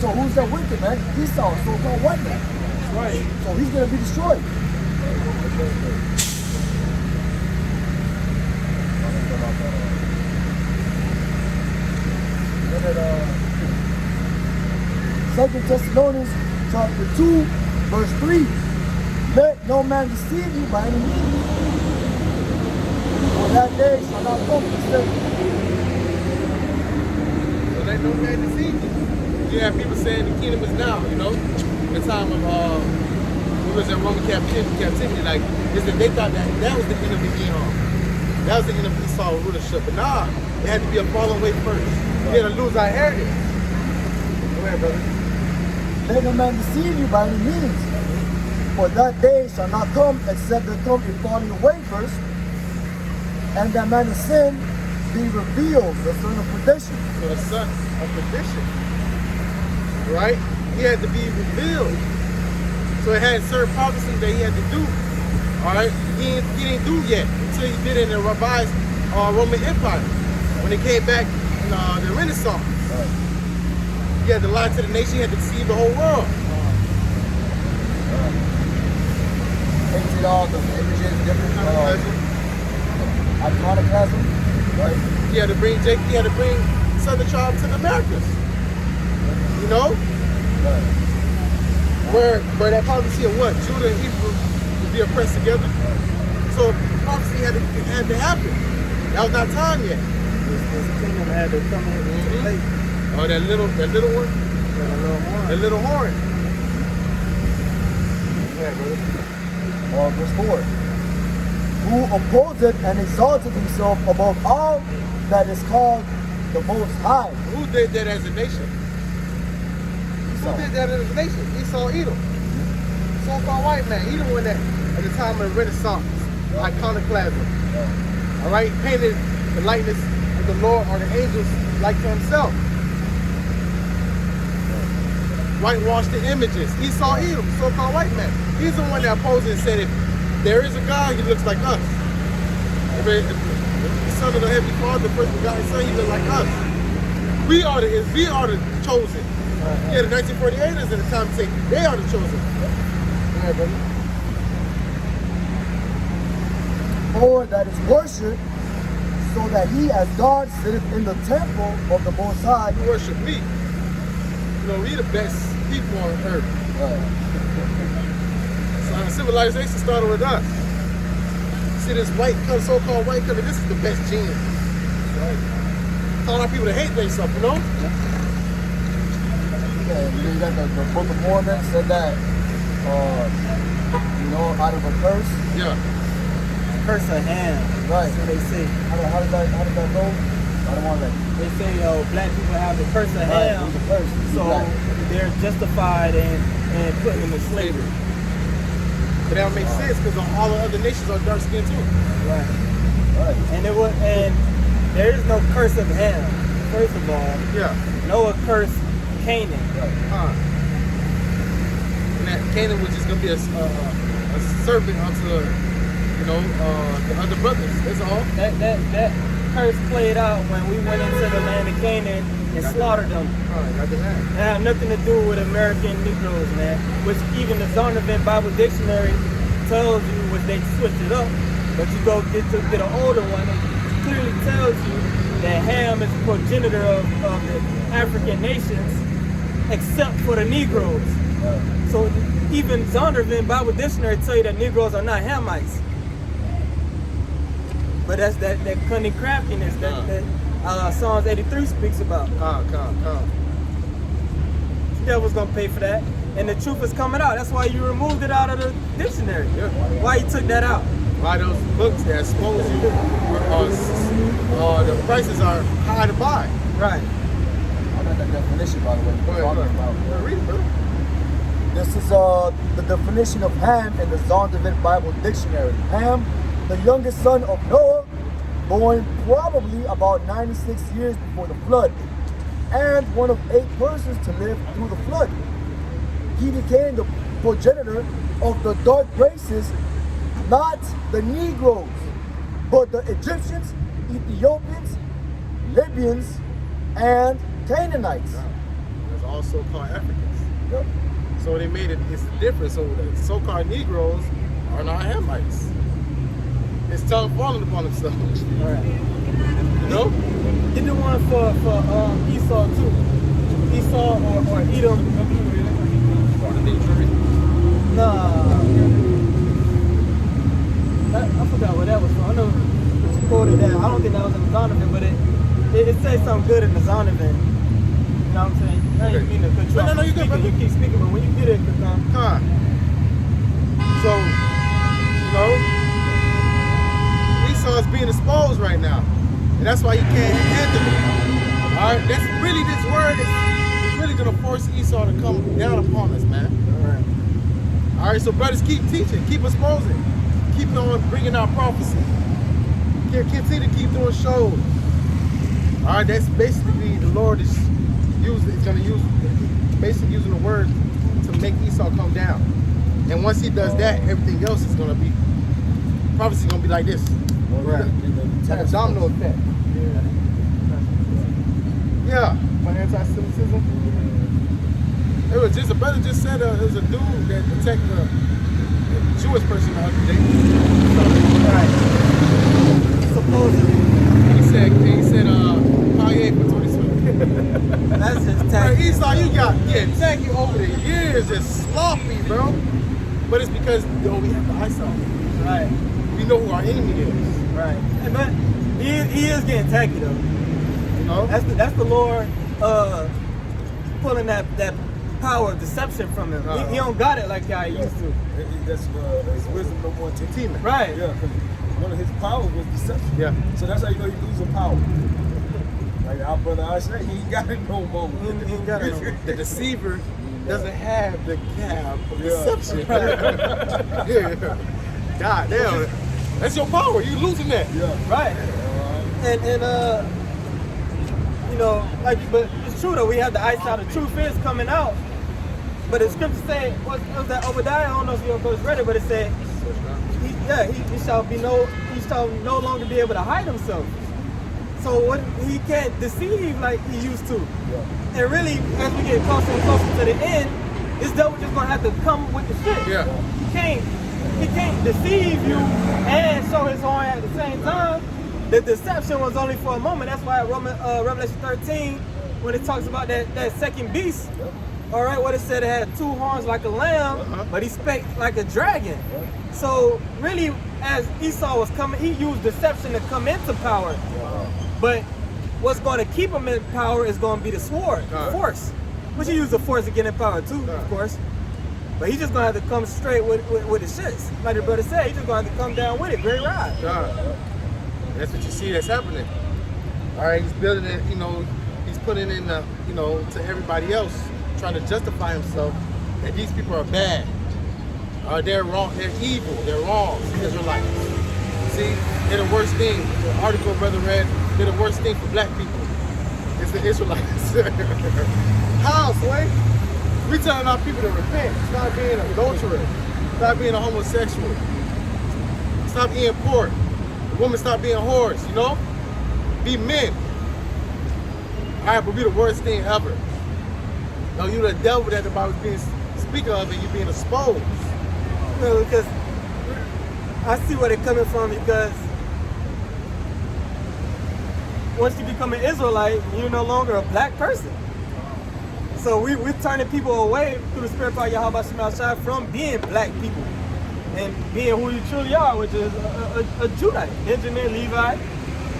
So who's that wicked, man? Esau, a so-called white man. That's right. So he's going to be destroyed. Second Thessalonians chapter 2, verse 3. Let no man deceive you by any means. For that day shall not come to say, let no man deceive you. You have people saying the kingdom is now, you know, the time of we was in Roman captivity. Like, they thought that was the end of the Eon. That was the end of Esau's rulership. But nah, it had to be a fallen way first. We had to lose our heritage. Go ahead, brother. Let no man deceive you by any means. For that day shall not come except there come a falling away first, and that man of sin be revealed, the son of perdition. So the son of perdition, right? He had to be revealed. So it had certain prophecies that he had to do. All right, he didn't do yet until he did it in the revised Roman Empire when he came back in the Renaissance. He had to lie to the nation. He had to deceive the whole world. Painted all the images, different iconoclasm, right? He had to bring Southern tribe to the Americas. You know, where that prophecy of what Judah and Hebrew would be oppressed together. So prophecy had to happen. That was not time yet. This kingdom had to come in late. Oh, that little one. That little horn. Yeah, brother. Verse 4. Who opposeth and exalted himself above all that is called the Most High. Who did that as a nation? Who did that as a nation? Esau, Edom. So-called white man. Edom won that at the time of the Renaissance. Iconoclasm. All right, painted the likeness of the Lord or the angels like to himself. Whitewashed the images. Esau, Edom, so-called white man. He's the one that opposed it and said, if there is a God, he looks like us. If the Son of the Heavenly Father, the first begotten Son, he looks like us. We are the chosen. Yeah, the 1948ers at the time say they are the chosen. Yeah, brother. Or that is worship, so that he as God sitteth in the temple of the Most High. You worship me. You know, we the best people on earth. So civilization started with us. See this white color, so-called white color, this is the best gene. Right? Telling our people to hate themselves, you know? Yeah, you got the Book of Mormon said that, out of a curse. Yeah. Curse of Ham. Right. That's what they say. How did that go? I don't want that. They say black people have the curse of Right, Ham, it's a curse. It's so black. they're justified in putting them in slavery. But that don't make sense because all the other nations are dark skinned too. Right. Right. And there is no curse of Ham. First of all, Yeah. Noah cursed Canaan. And that Canaan was just gonna be a servant unto the other brothers. That's all. That curse played out when we went into the land of Canaan and slaughtered them. Got the land. It had nothing to do with American Negroes, man. Which even the Zondervan Bible Dictionary tells you, which they switched it up. But you go get an older one, it clearly tells you that Ham is the progenitor of the African nations, except for the Negroes. So even Zondervan Bible Dictionary tell you that Negroes are not Hamites. But that's that cunning craftiness that Psalms 83 speaks about. The devil's gonna pay for that. And the truth is coming out. That's why you removed it out of the dictionary. Yeah. Why you took that out? Why those books that expose you, the prices are high to buy. Right. I got that definition, by the way. Go ahead. Read it, brother. This is the definition of Ham in the Zondervan Bible Dictionary. Ham, the youngest son of Noah, born probably about 96 years before the flood, and one of 8 persons to live through the flood. He became the progenitor of the dark races, not the Negroes, but the Egyptians, Ethiopians, Libyans, and Canaanites. There's also called Africans. Yep. So they made it's different. So the so-called Negroes are not Hamites. It's tongue falling upon themselves. Right. You know? He did one for Esau too. Esau or Edom. Nah. I forgot what that was from. I know it's quoted that. I don't think that was in the Zondervan, but it says something good in the Zondervan. know what I'm saying? I ain't mean to cut you off. No, you good, brother. You keep speaking, but when you get it, Con. So, you know, Esau is being exposed right now. And that's why he can't handle it. All right, that's really, this word is really going to force Esau to come down upon us, man. All right, so brothers, keep teaching, keep exposing, keep on bringing out prophecy. Continue to keep doing shows. All right, that's basically the Lord is going to use, basically using the word to make Esau come down. And once he does that, everything else is going to be, prophecy is going to be like this. Right. Like a domino effect. Yeah. When anti-Semitism. It was just, a brother just said it was a dude that attacked a Jewish person the other day. Right. Supposedly. He said, Kanye for 2020. That's just Right, tacky. Esau, you got tacky over the years, just sloppy, bro. But it's because we have the eyesight. Right. We know who our enemy is. Right. But he is getting tacky though. You know? That's the Lord pulling that power of deception from him. He don't got it like I used to. That's his wisdom no more teaching. Right. Yeah, because one of his powers was deception. Yeah. So that's how you know he's losing power. Like our brother Isaac, he ain't got it no more. He ain't got it no more. The deceiver doesn't have the gab of Yeah. deception. Yeah. God damn. That's your power. You losing that. Yeah. Right. And you know, like, but it's true though. We have the eyesight. The truth is coming out. But the scripture say, what was that Obadiah? I don't know if you guys read it, but it said, he shall no longer be able to hide himself. So what, he can't deceive like he used to. Yeah. And really, as we get closer and closer to the end, this devil just gonna have to come with the shit. Yeah. He can't deceive you and show his horn at the same time. The deception was only for a moment. That's why Revelation 13, when it talks about that second beast, all right, what it said, it had two horns like a lamb, but he spake like a dragon. So really, as Esau was coming, he used deception to come into power. But what's going to keep him in power is going to be the sword, the force. Which he used the force to get in power too, of course. But he's just going to have to come straight with the shits. Like the brother said, he's just going to have to come down with it, very right. That's what you see that's happening. All right, he's building it, you know, he's putting in, you know, to everybody else, trying to justify himself that these people are bad. They're wrong, they're evil, they're wrong, the Israelites. See, they're the worst thing. The article brother read, they're the worst thing for black people. It's the Israelites. How, Sway? We telling our people to repent. Stop being an adulterer. Stop being a homosexual. Stop eating pork. Women stop being whores, you know? Be men. All right, but be the worst thing ever. No, you the devil that the Bible's being speaking of and you being exposed. No, because I see where they're coming from, because once you become an Israelite, you're no longer a black person. So we're turning people away through the spirit of Yahweh Shema Shai from being black people and being who you truly are, which is a Judite, Benjamin, Levi,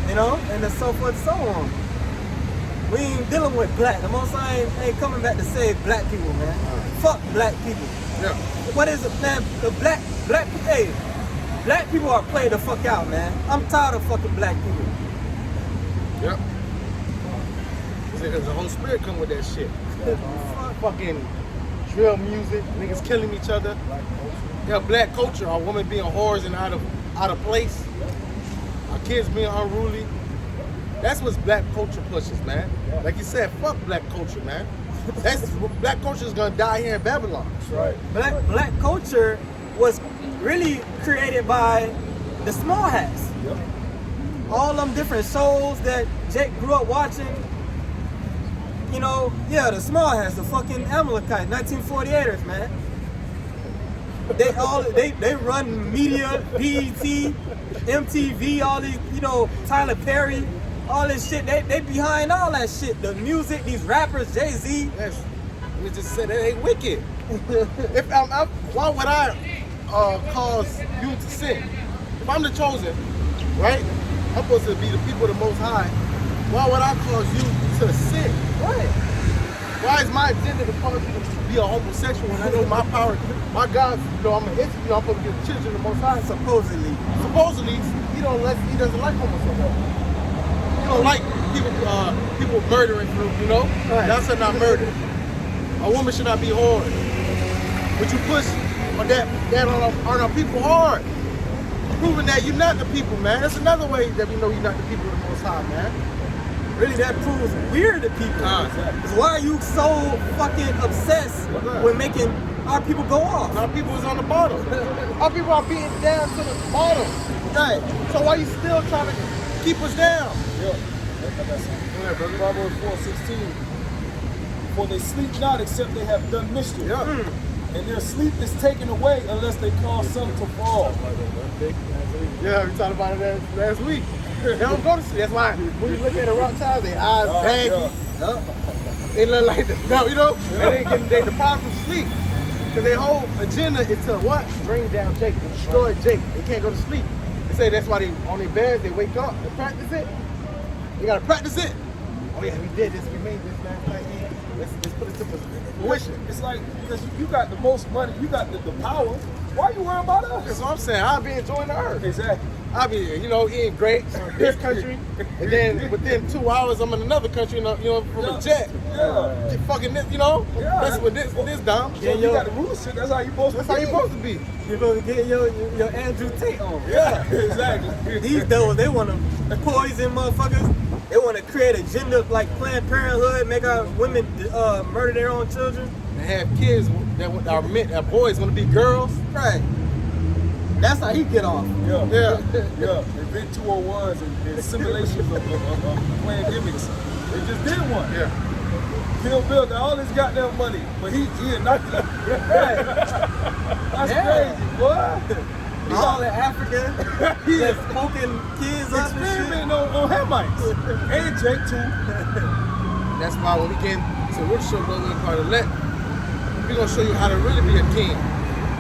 you know, and so forth and so on. We ain't dealing with black. The Most High ain't coming back to save black people, man. Fuck black people. Yeah. What is it, man? The black people are played the fuck out, man. I'm tired of fucking black people. Yep. Because the Holy Spirit come with that shit. Fucking drill music, niggas killing each other. Yeah, black culture, our women being whores and out of place. Our kids being unruly. That's what black culture pushes, man. Like you said, fuck black culture, man. Black culture is gonna die here in Babylon. That's right. Black culture was really created by the small hats. Yep. All them different shows that Jake grew up watching. You know, yeah, the small hats, the fucking Amalekite, 1948ers, man. They run media, BET, MTV, all these, you know, Tyler Perry, all this shit. They behind all that shit. The music, these rappers, Jay-Z. Yes. We just said that ain't wicked. Why would I cause you to sin? If I'm the chosen, right? I'm supposed to be the people of the Most High. Why would I cause you to sin? Right. Why is my agenda to cause you to be a homosexual when I know my power, my God, I'm supposed to give children the Most High. Supposedly. Supposedly, he doesn't like homosexuals. He don't like people murdering, Right. That's not murder. A woman should not be hard. But you push that on our people hard. Proving that you're not the people, man. That's another way that we know you're not the people of the Most High, man. Really, that proves we're the people. Because why are you so fucking obsessed with making our people go off? Our people is on the bottom. Our people are being down to the bottom. Right. So why you still trying to keep us down? Yeah. Proverbs 4:16. For they sleep not except they have done mischief. Yeah. And their sleep is taken away unless they cause some to fall. Yeah, we talked about it last week. They don't go to sleep. That's why when you look at the rock tiles, their eyes baggy. They look like and they deprived from sleep. Because their whole agenda is to what? Bring down Jake, destroy Jake. They can't go to sleep. They say that's why they on their beds, they wake up, they practice it. You gotta practice it. Oh yeah, we did this, we made this last night. Let's put it to fruition. It's like, because you got the most money, you got the power. Why you worrying about us? That's what I'm saying. I'll be enjoying the earth. Exactly. I'll be, eating grapes in this country, and then within 2 hours I'm in another country, from a jet. Yeah. Just fucking this, Yeah. that's what this dumb. So you got the rulership, that's how you supposed to That's how you be. supposed to be. You're supposed to get your Andrew Tate on. Yeah, exactly. These devils, they want to poison motherfuckers. They want to create agenda like Planned Parenthood, make our women murder their own children. And have kids that boys want to be girls. Right. That's how he get off. Yeah. Yeah. Yeah. Invent 201s and simulations of playing gimmicks. They just did one. Yeah. Kill Bill got all his goddamn money, but he inoculated. Right. That's Yeah. crazy, boy. All in Africa, just smoking kids up and shit. Experimenting on Hamites. And Jake too. That's why when we get to which show goes in part of let, we're gonna show you how to really be a king.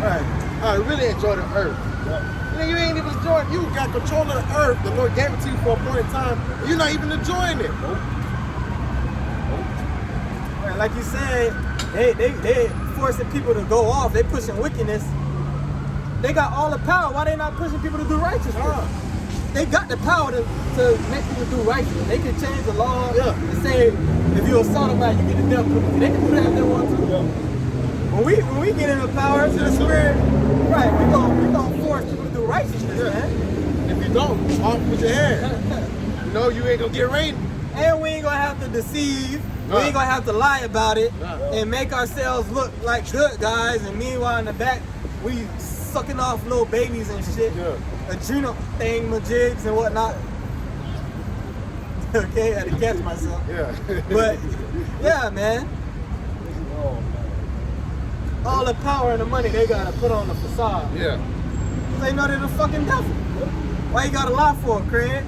Right. How to really enjoy the earth. You ain't even enjoying. You got control of the earth. The Lord gave it to you for a point in time. And you're not even enjoying it. Right, like you said, they forcing people to go off. They pushing wickedness. They got all the power. Why they not pushing people to do righteousness? They got the power to make people do righteousness. They can change the law and say if you're a son of God, you get the death penalty. They can do that if they want to. When we get in the power to the spirit, right? We gonna force people to do righteousness, man. If you don't, off with your hand. You ain't gonna get rain. And we ain't gonna have to deceive. We ain't gonna have to lie about it and make ourselves look like good guys. And meanwhile, in the back, we sucking off little babies and shit. Adrenal thingamajigs and whatnot. Okay, I had to catch myself. Yeah. But yeah, man. All the power and the money they gotta put on the facade. Yeah. Cause they know they're the fucking devil. Why you gotta lie for it, Craig?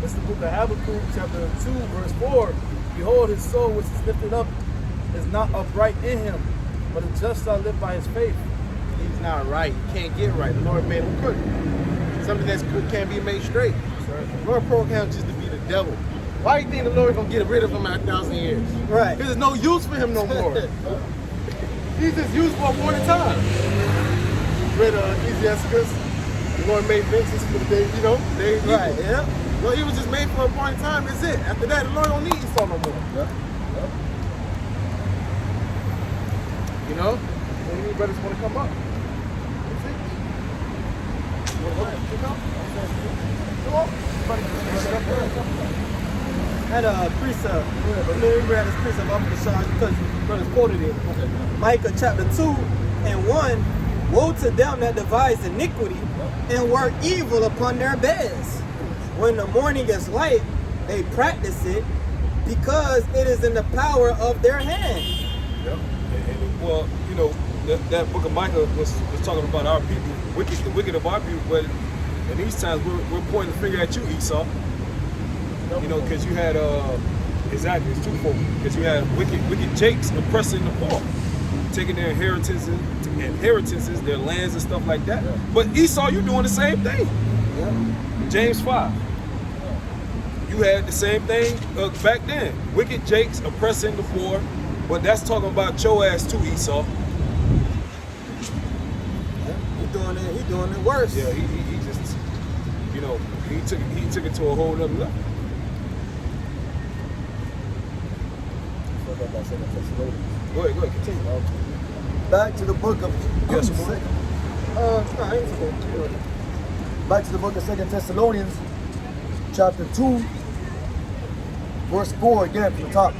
This is the book of Habakkuk, chapter 2, verse 4. Behold, his soul which is lifted up is not upright in him, but the just shall live by his faith. He's not right. He can't get right. The Lord made him crooked. Something that's crooked can't be made straight. The Lord programmed just to be the devil. Why do you think the Lord gonna get rid of him after 1,000 years? Right. Because there's no use for him no more. He's just used for a point in time. Read Ecclesiasticus. The Lord made Vincent for the day, day of Right, evil. yeah. Well, he was just made for a point in time. That's it. After that, the Lord don't need Esau no more. Any brothers want to come up? That's it. Come on. Had a precept. Let me read this precept up in the shot because brothers quoted it. Micah chapter 2:1. Woe to them that devise iniquity and work evil upon their beds. When the morning is light, they practice it because it is in the power of their hand. Well, that book of Micah was talking about our people, the wicked of our people, but in these times we're pointing the finger at you, Esau. Because you had exactly, it's twofold. Because you had wicked Jakes oppressing the poor, taking their inheritances, their lands and stuff like that. But Esau, you're doing the same thing. James 5. you had the same thing back then. Wicked Jakes oppressing the poor, but that's talking about your ass too, Esau. He doing it worse. Yeah, he just, you know, he took it to a whole nother level. Go ahead, continue. Back to the book of Yes, Back to the book of 2 Thessalonians, chapter 2, verse 4 again from the top.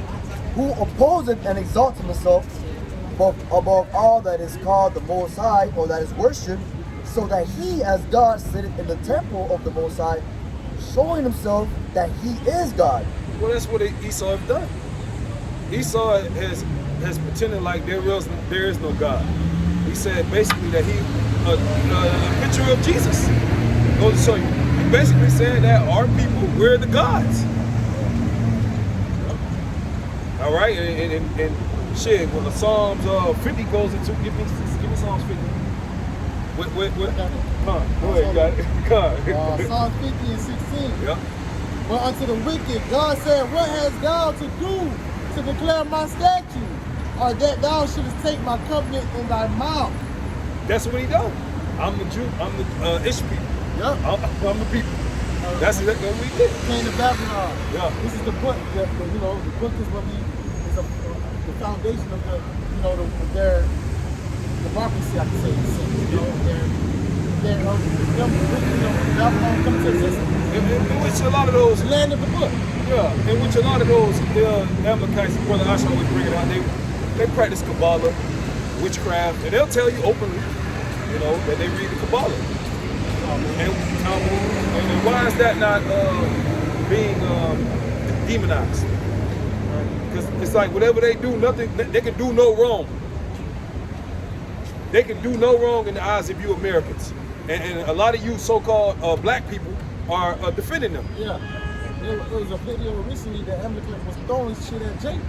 Who opposeth and exalteth himself above all that is called the Most High, or that is worshipped, so that he as God sitteth in the temple of the Most High, showing himself that he is God. Well, that's what Esau has done. Esau has pretended like there is no God. He said basically that he a picture of Jesus. Goes to show you. He basically said that our people, we're the gods. All right, and shit. When the Psalms 50 goes into, give me Psalms 50. What? Go ahead, got it. Psalm 50 and 16. Yeah. But unto the wicked, God said, what has thou to do to declare my statute? Or that thou shouldest take my covenant in thy mouth? That's what he done. I'm the Jew. I'm the Ish people. Yep. I'm the people. That's exactly what we did. Came to Babylon. Yeah. This is the book. The book is what the foundation of their democracy. I can say. Babylon come to existence. In which a lot of those, Land of the book. yeah, in which a lot of those Amalekites, Brother Asha always bring it out. They practice Kabbalah, witchcraft, and they'll tell you openly, that they read the Kabbalah. And why is that not being demonized? Because it's like whatever they do, they can do no wrong. They can do no wrong in the eyes of you Americans. And a lot of you so-called black people are defending them. Yeah. There was a video recently that Amalekite was throwing shit at Jake.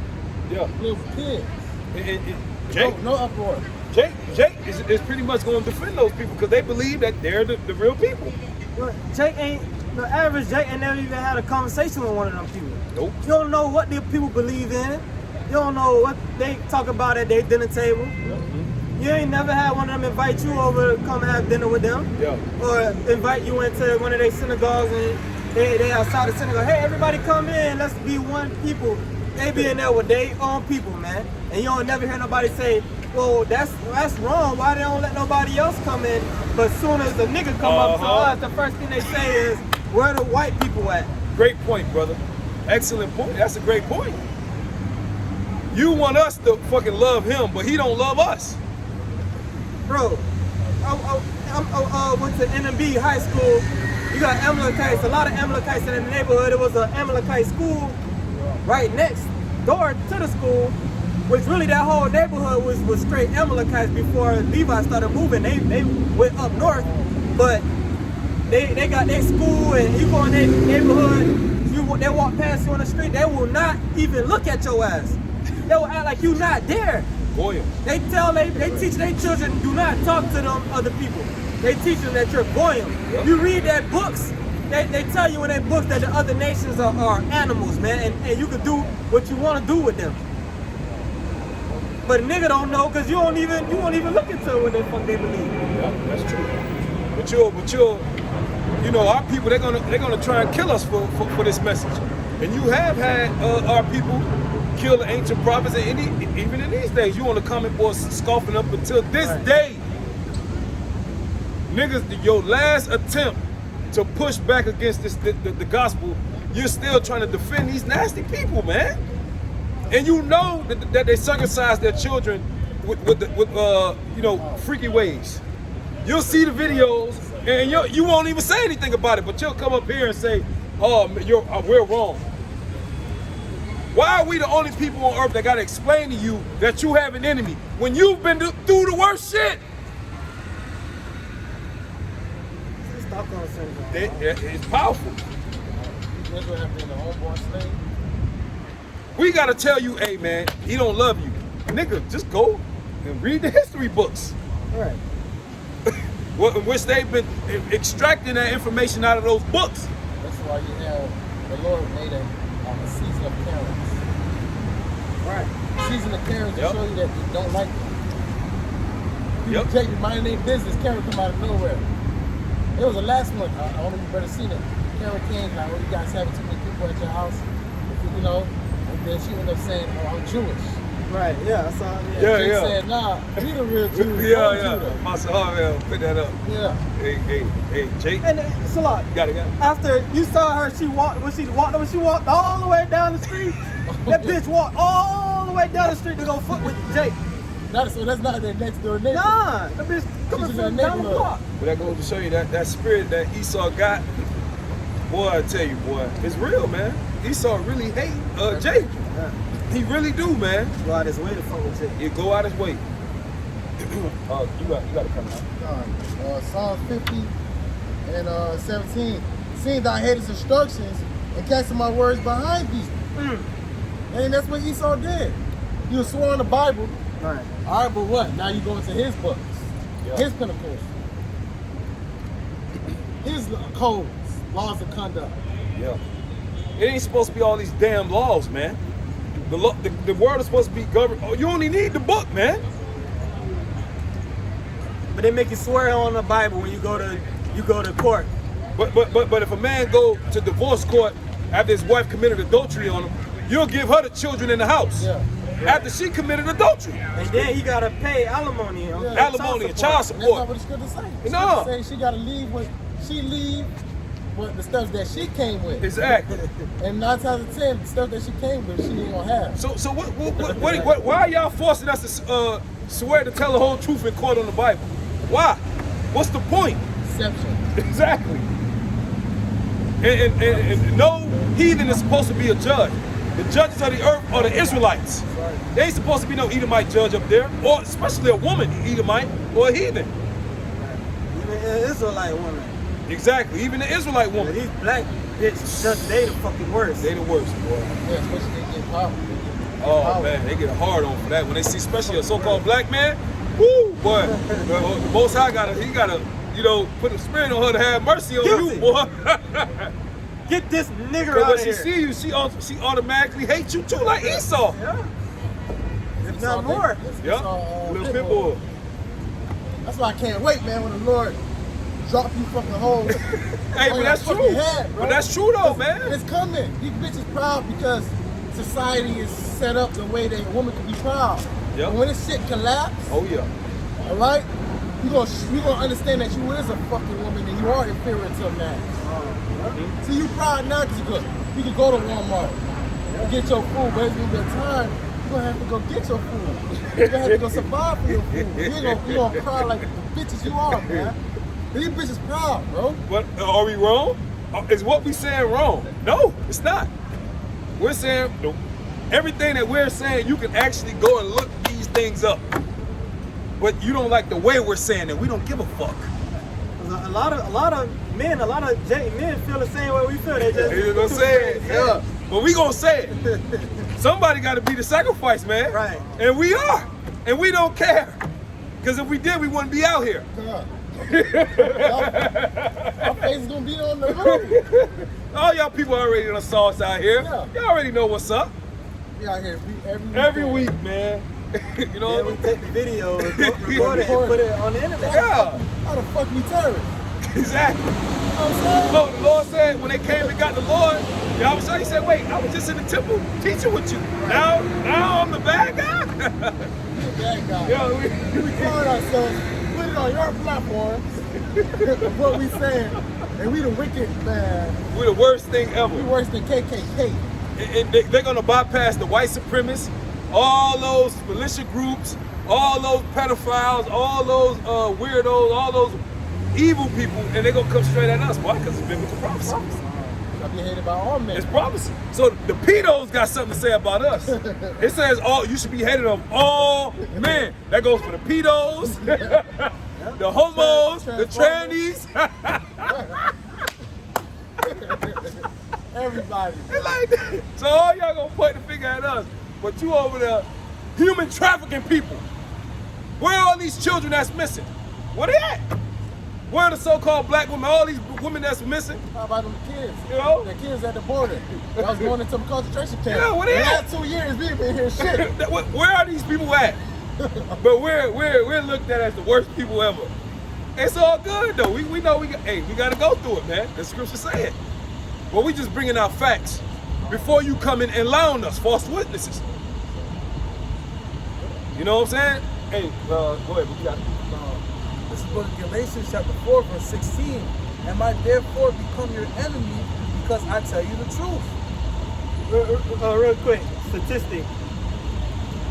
Yeah. Little kids. Jake, No uproar. Jake is pretty much going to defend those people because they believe that they're the real people. Well, the average Jake ain't never even had a conversation with one of them people. Nope. You don't know what the people believe in. You don't know what they talk about at their dinner table. You ain't never had one of them invite you over to come have dinner with them. Yeah. Or invite you into one of their synagogues and they outside the synagogue. Hey, everybody come in, let's be one people. They be in there with their own people, man. And you don't never hear nobody say, well, that's wrong. Why they don't let nobody else come in? But as soon as the nigga come up to us, the first thing they say is, where the white people at? Great point, brother. Excellent point. That's a great point. You want us to fucking love him, but he don't love us. Bro, I went to NMB high school. You got Amalekites, a lot of Amalekites in the neighborhood. It was an Amalekite school right next door to the school, which really that whole neighborhood was straight Amalekites before Levi started moving. They went up north, but they got their school and you go in their neighborhood, they walk past you on the street, they will not even look at your ass. They will act like you not there. Goyim. They teach their children, do not talk to them other people. They teach them that you're Goyim. Yep. You read their books, they tell you in their books that the other nations are animals, man, and you can do what you want to do with them. But a nigga don't know because you won't even look into what the fuck they believe. Yeah, that's true. But you're, our people, they're gonna try and kill us for this message. And you have had our people kill the ancient prophets, and even in these days, you on the comment boards scoffing up until this day. Niggas, your last attempt to push back against the gospel, you're still trying to defend these nasty people, man. And you know that they circumcise their children with freaky ways. You'll see the videos, and you won't even say anything about it, but you'll come up here and say, "Oh, we're wrong." Why are we the only people on earth that gotta explain to you that you have an enemy when you've been through the worst shit? It's powerful. Israel have been a homeborn slave. We gotta tell you, hey man, he don't love you. Nigga, just go and read the history books. All right. In which they've been extracting that information out of those books. That's why you have the Lord made a season of Karens. Right. Season of Karens to Yep. show you that you don't like them. Yep. You take your minding their business, Karen come out of nowhere. It was the last month. I don't know if you better seen it. Karen came like, oh, you guys having too many people at your house, you know, and then she ended up saying, oh, I'm Jewish. Right. Yeah. I saw. Yeah, They yeah. said, nah, we the real Jews. Yeah, You're Judah. yeah. Pastor Harvell, pick that up. Yeah. Hey, Jake. And it's a lot. Got it. After you saw her, she walked all the way down the street. That bitch walked all the way down the street to go foot with Jake. So that's not their next door neighbor. Nah, that bitch coming She's from in down her the neighborhood. block. But that goes to show you that spirit that Esau got, boy, I tell you, boy, it's real, man. Esau really hate Jake. Yeah. He really do, man. Go out his way to fuck with Jake. He go out his way. You got to come out. Psalms 50 and 17. Seeing thy haters' instructions and casting my words behind thee. And that's what Esau did. You swore on the Bible. Right. All right, but what? Now you go into his books, Yeah. his Pentecost, his codes, laws of conduct. Yeah. It ain't supposed to be all these damn laws, man. The world is supposed to be governed. Oh, you only need the book, man. But they make you swear on the Bible when you go to court. But if a man go to divorce court after his wife committed adultery on him, you'll give her the children in the house. Yeah. After she committed adultery. And then he gotta pay alimony. Yeah. Alimony and child And that's not support. what the scripture say. The No. scripture say she got to leave what she leave, what the stuff that she came with. Exactly. And 9 times out of 10, the stuff that she came with, she ain't gonna have. So what why are y'all forcing us to swear to tell the whole truth in court on the Bible? Why? What's the point? Deception. Exactly. And no heathen is supposed to be a judge. The judges of the earth are the Israelites. They ain't supposed to be no Edomite judge up there, or especially a woman Edomite or a heathen. Even an Israelite woman. Exactly. Even the Israelite But woman. these black bitches, they the fucking worst. They the worst, boy. Yeah, especially they get power. Oh man, they get hard on for that when they see, especially a so-called black man. Woo, boy. The Most High gotta, you know, put a spirit on her to have mercy on Guilty. you, boy. Get this nigger Because out when of she here. see you, she automatically hates you too, like Esau. Yeah. If not more. Yep. Little pit bull. That's why I can't wait, man, when the Lord drop you fucking hole. Hey, but that's true. But that's true though, man. It's coming. These bitches proud because society is set up the way that a woman can be proud. Yep. And when this shit collapse, Oh yeah. all right, you gonna understand that you is a fucking woman and you are inferior to a man. See, you proud now because you can go to Walmart and get your food, but it's gonna be a time you're gonna have to go get your food. You're gonna have to go survive for your food. You gonna cry like the bitches you are, man. These bitches proud, bro. What are we wrong? Is what we saying wrong? No, it's not. We're saying everything that we're saying. You can actually go and look these things up, but you don't like the way we're saying it. We don't give a fuck. A lot of men, men feel the same way we feel. They just You gonna say it, yeah. But we gonna say it. Somebody got to be the sacrifice, man. Right. And we are, and we don't care. Because if we did, we wouldn't be out here. God. Our face is gonna be on the roof. All y'all people already done saw us out here. Yeah. Y'all already know what's up. We out here Every week, man. You know Then we take the video, record it, and put it on the internet. Yeah, How the fuck we terrorists? exactly. You know what I'm saying? Look, the Lord said when they came and got the Lord, Yahweh he said, wait, I was just in the temple teaching with you. Now I'm the bad guy? We the bad guys. Yeah, We record ourselves, put it on your platforms, what we saying, and we the wicked, man. we're the worst thing We ever. worse than KKK. And they're gonna bypass the white supremacists, all those militia groups, all those pedophiles, all those weirdos, all those evil people, and they're gonna come straight at us. Why? Because it's biblical prophecy. I be hated by all men. It's prophecy. So the pedos got something to say about us. It says you should be hated of all men. That goes for the pedos, the homos, the trannies. Everybody. It's like that. So all y'all gonna point the finger at us, but you over there human trafficking people. Where are all these children that's missing? Where they at? Where are the so-called black women? All these women that's missing. How about them kids? You know? The kids at the border. That was going into a concentration camp. Yeah, where they The at? last 2 years, we been here shit. Where are these people at? But we're looked at as the worst people ever. It's all good though. We know we gotta go through it, man. The scripture say it. But we just bringing out facts before you come in and lie on us, false witnesses. You know what I'm saying? Hey, go ahead. What you got? This is book of Galatians chapter 4 verse 16. Am I therefore become your enemy because I tell you the truth? Real quick, statistic.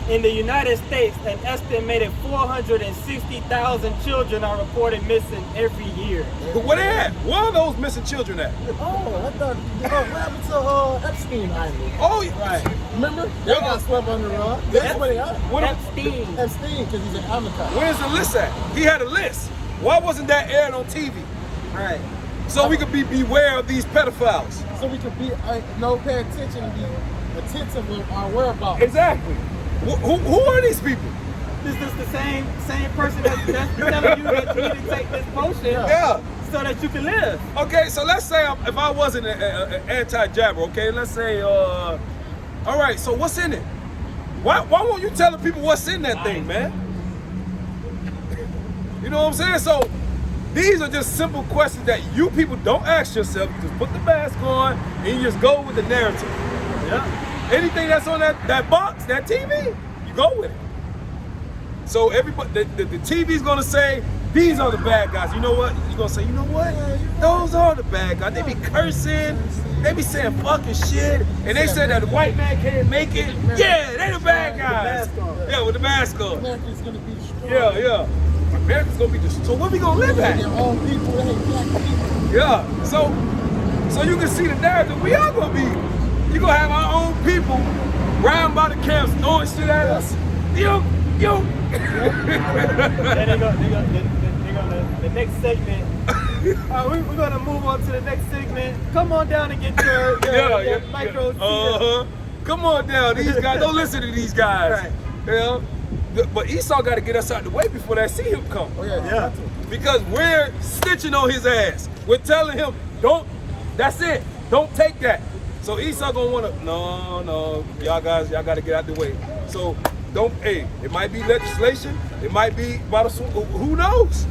In the United States, an estimated 460,000 children are reported missing every year. Where they at? Where are those missing children at? Oh, I thought, what happened to Epstein Island? Oh, Right. Remember? They got swept under the rug. That's where they are. Epstein. Epstein, because he's an Amicus. Where's the list at? He had a list. Why wasn't that aired on TV? Right. So we could beware of these pedophiles. So we could pay attention and be attentive with our whereabouts. Exactly. Who are these people? This is the same person that's telling you that you need to take this potion Yeah. so that you can live. Okay, so let's say if I wasn't an anti-jabber, okay, let's say, all right, so what's in it? Why won't you tell the people what's in that thing, man? You know what I'm saying? So these are just simple questions that you people don't ask yourself. Just put the mask on and you just go with the narrative. Yeah. Anything that's on that box, that TV, you go with it. So everybody, the TV's gonna say, these are the bad guys. You know what? You're gonna say, you know what? Those are the bad guys. They be cursing, they be saying fucking shit, and they said that the white man can't make it. Yeah, they the bad guys. Yeah, with the mask on. America's gonna be destroyed. Yeah. America's gonna be destroyed. So where we gonna live at? Their own people, they ain't black people. Yeah. So you can see the narrative. We are gonna be. You gonna have our own people round by the camps throwing shit at us. Yo. Then the next segment. We're gonna move on to the next segment. Come on down and get your micro. Come on down, these guys. Don't listen to these guys. Right. Yeah. But Esau got to get us out the way before that see him come. Oh yeah. Because we're stitching on his ass. We're telling him, don't. That's it. Don't take that. So Esau gonna wanna, no, y'all guys, y'all gotta get out the way. So don't, it might be legislation, it might be about a, who knows?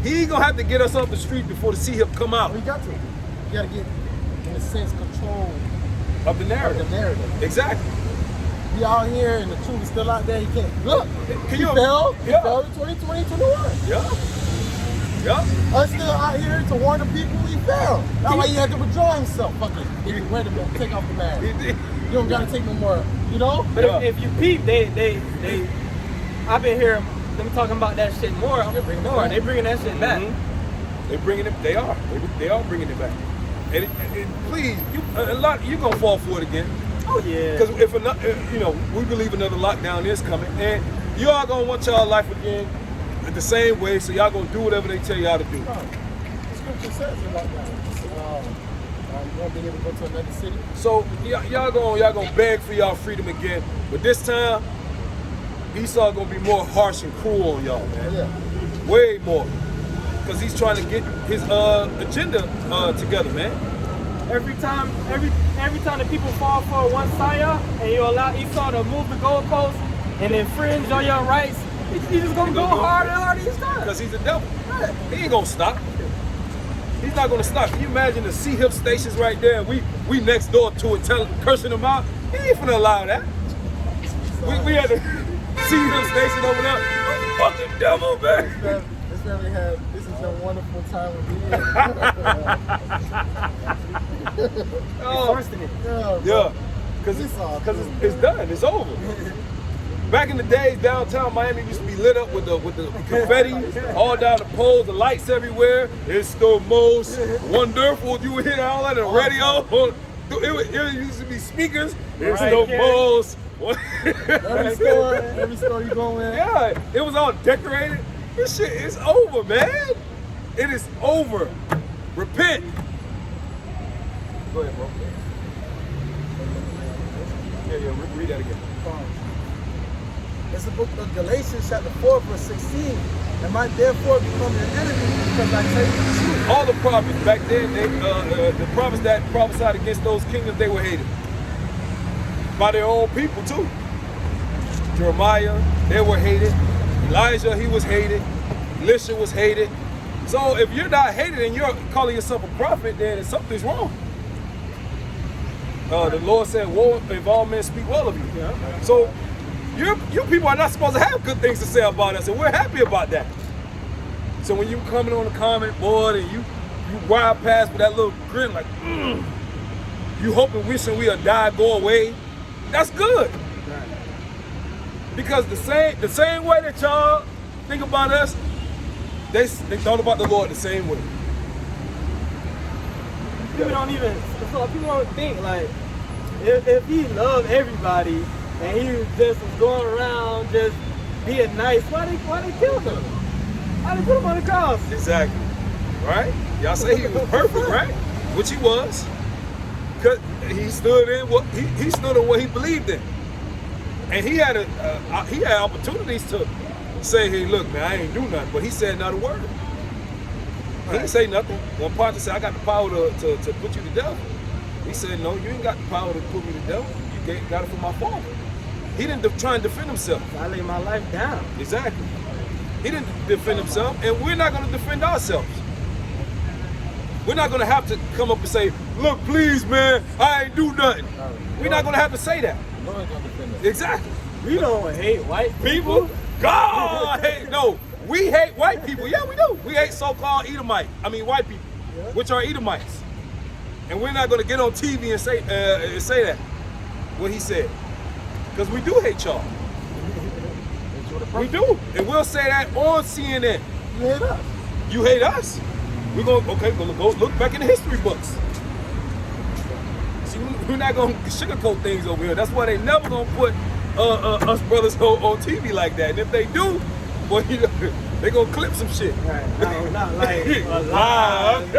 He gonna have to get us off the street before to see him come out We got to. You gotta get, in a sense, control of the narrative. of the narrative. Exactly. He out here and the truth is still out there. He can't look. Can He you- fell. He Yeah. fell in 2020, 21. Yeah. Us still out here to warn the people he fell. That's why he had to withdraw himself. Fuck it. He can wear the mask. Take off the mask. He did. You don't gotta take no more. You know? But Yeah. if you peep, they I've been hearing them talking about that shit more. They're bringing it More. back. They bringing that shit back. They bringing it. They are. They are bringing it back. And please, you gonna fall for it again. Oh yeah. Because if we believe another lockdown is coming, and you all gonna want y'all life again the same way. So y'all gonna do whatever they tell y'all to do. The scripture says about that. You won't be able to go to another city. So y'all gonna beg for y'all freedom again, but this time Esau gonna be more harsh and cruel on y'all, man. Yeah. Way more, because he's trying to get his agenda together, man. Every time the people fall for one side and you allow Esau to move the goalposts and infringe on your rights, he's just gonna go harder and harder each time. Because he's the devil. He ain't gonna stop. He's not gonna stop. Can you imagine the C-Hip stations right there? And we next door to it, cursing them out. He ain't finna allow that. We had the C-Hip station over there. Fucking devil, man. This is a wonderful time of year. Enforcing it. Yeah, because it's done. It's over. Back in the days, downtown Miami used to be lit up with the confetti all down the poles, the lights everywhere. It's the most wonderful. You would hear all that on the radio. It used to be speakers. It's Right, the Ken. most. Every store you go in. Yeah, it was all decorated. This shit is over, man. It is over. Repent. Go ahead, bro. Yeah, read that again. It's the book of Galatians chapter 4 verse 16. Am I therefore become your enemy because I tell you the truth? All the prophets back then, the prophets that prophesied against those kingdoms, they were hated by their own people too. Jeremiah, they were hated. Elijah, he was hated. Elisha was hated. So if you're not hated and you're calling yourself a prophet, then something's wrong. The Lord said, woe if all men speak well of you. Yeah. So you people are not supposed to have good things to say about us, and we're happy about that. So when you coming on the comment board and you ride past with that little grin like, you hoping, wishing we'll die, go away, that's good. Because the same way that y'all think about us, they thought about the Lord the same way. People don't even, so people don't think like, if he loved everybody and he just was going around just being nice, why they killed him? Why they put him on the cross? Exactly. Right? Y'all say he was perfect, right? Which he was. Cause he stood in what he stood on what he believed in. And he had opportunities to say, hey, look, man, I ain't do nothing. But he said not a word. He didn't say nothing. When Pontius said, I got the power to put you to death, he said, no, you ain't got the power to put me to death. You got it from my father. He didn't try and defend himself. I lay my life down. Exactly. He didn't defend himself, and we're not going to defend ourselves. We're not going to have to come up and say, look, please, man, I ain't do nothing. We're not going to have to say that. Exactly. We don't hate white people. God hate. No, we hate white people. Yeah, we do. We hate so-called white people, which are Edomites. And we're not going to get on TV and say that, what he said. Because we do hate y'all. We do. And we'll say that on CNN. You hate us. You hate us? We're going to go look back in the history books. See, we're not going to sugarcoat things over here. That's why they never going to put us brothers on TV like that. And if they do, boy, they're going to clip some shit. Right. No, not like live.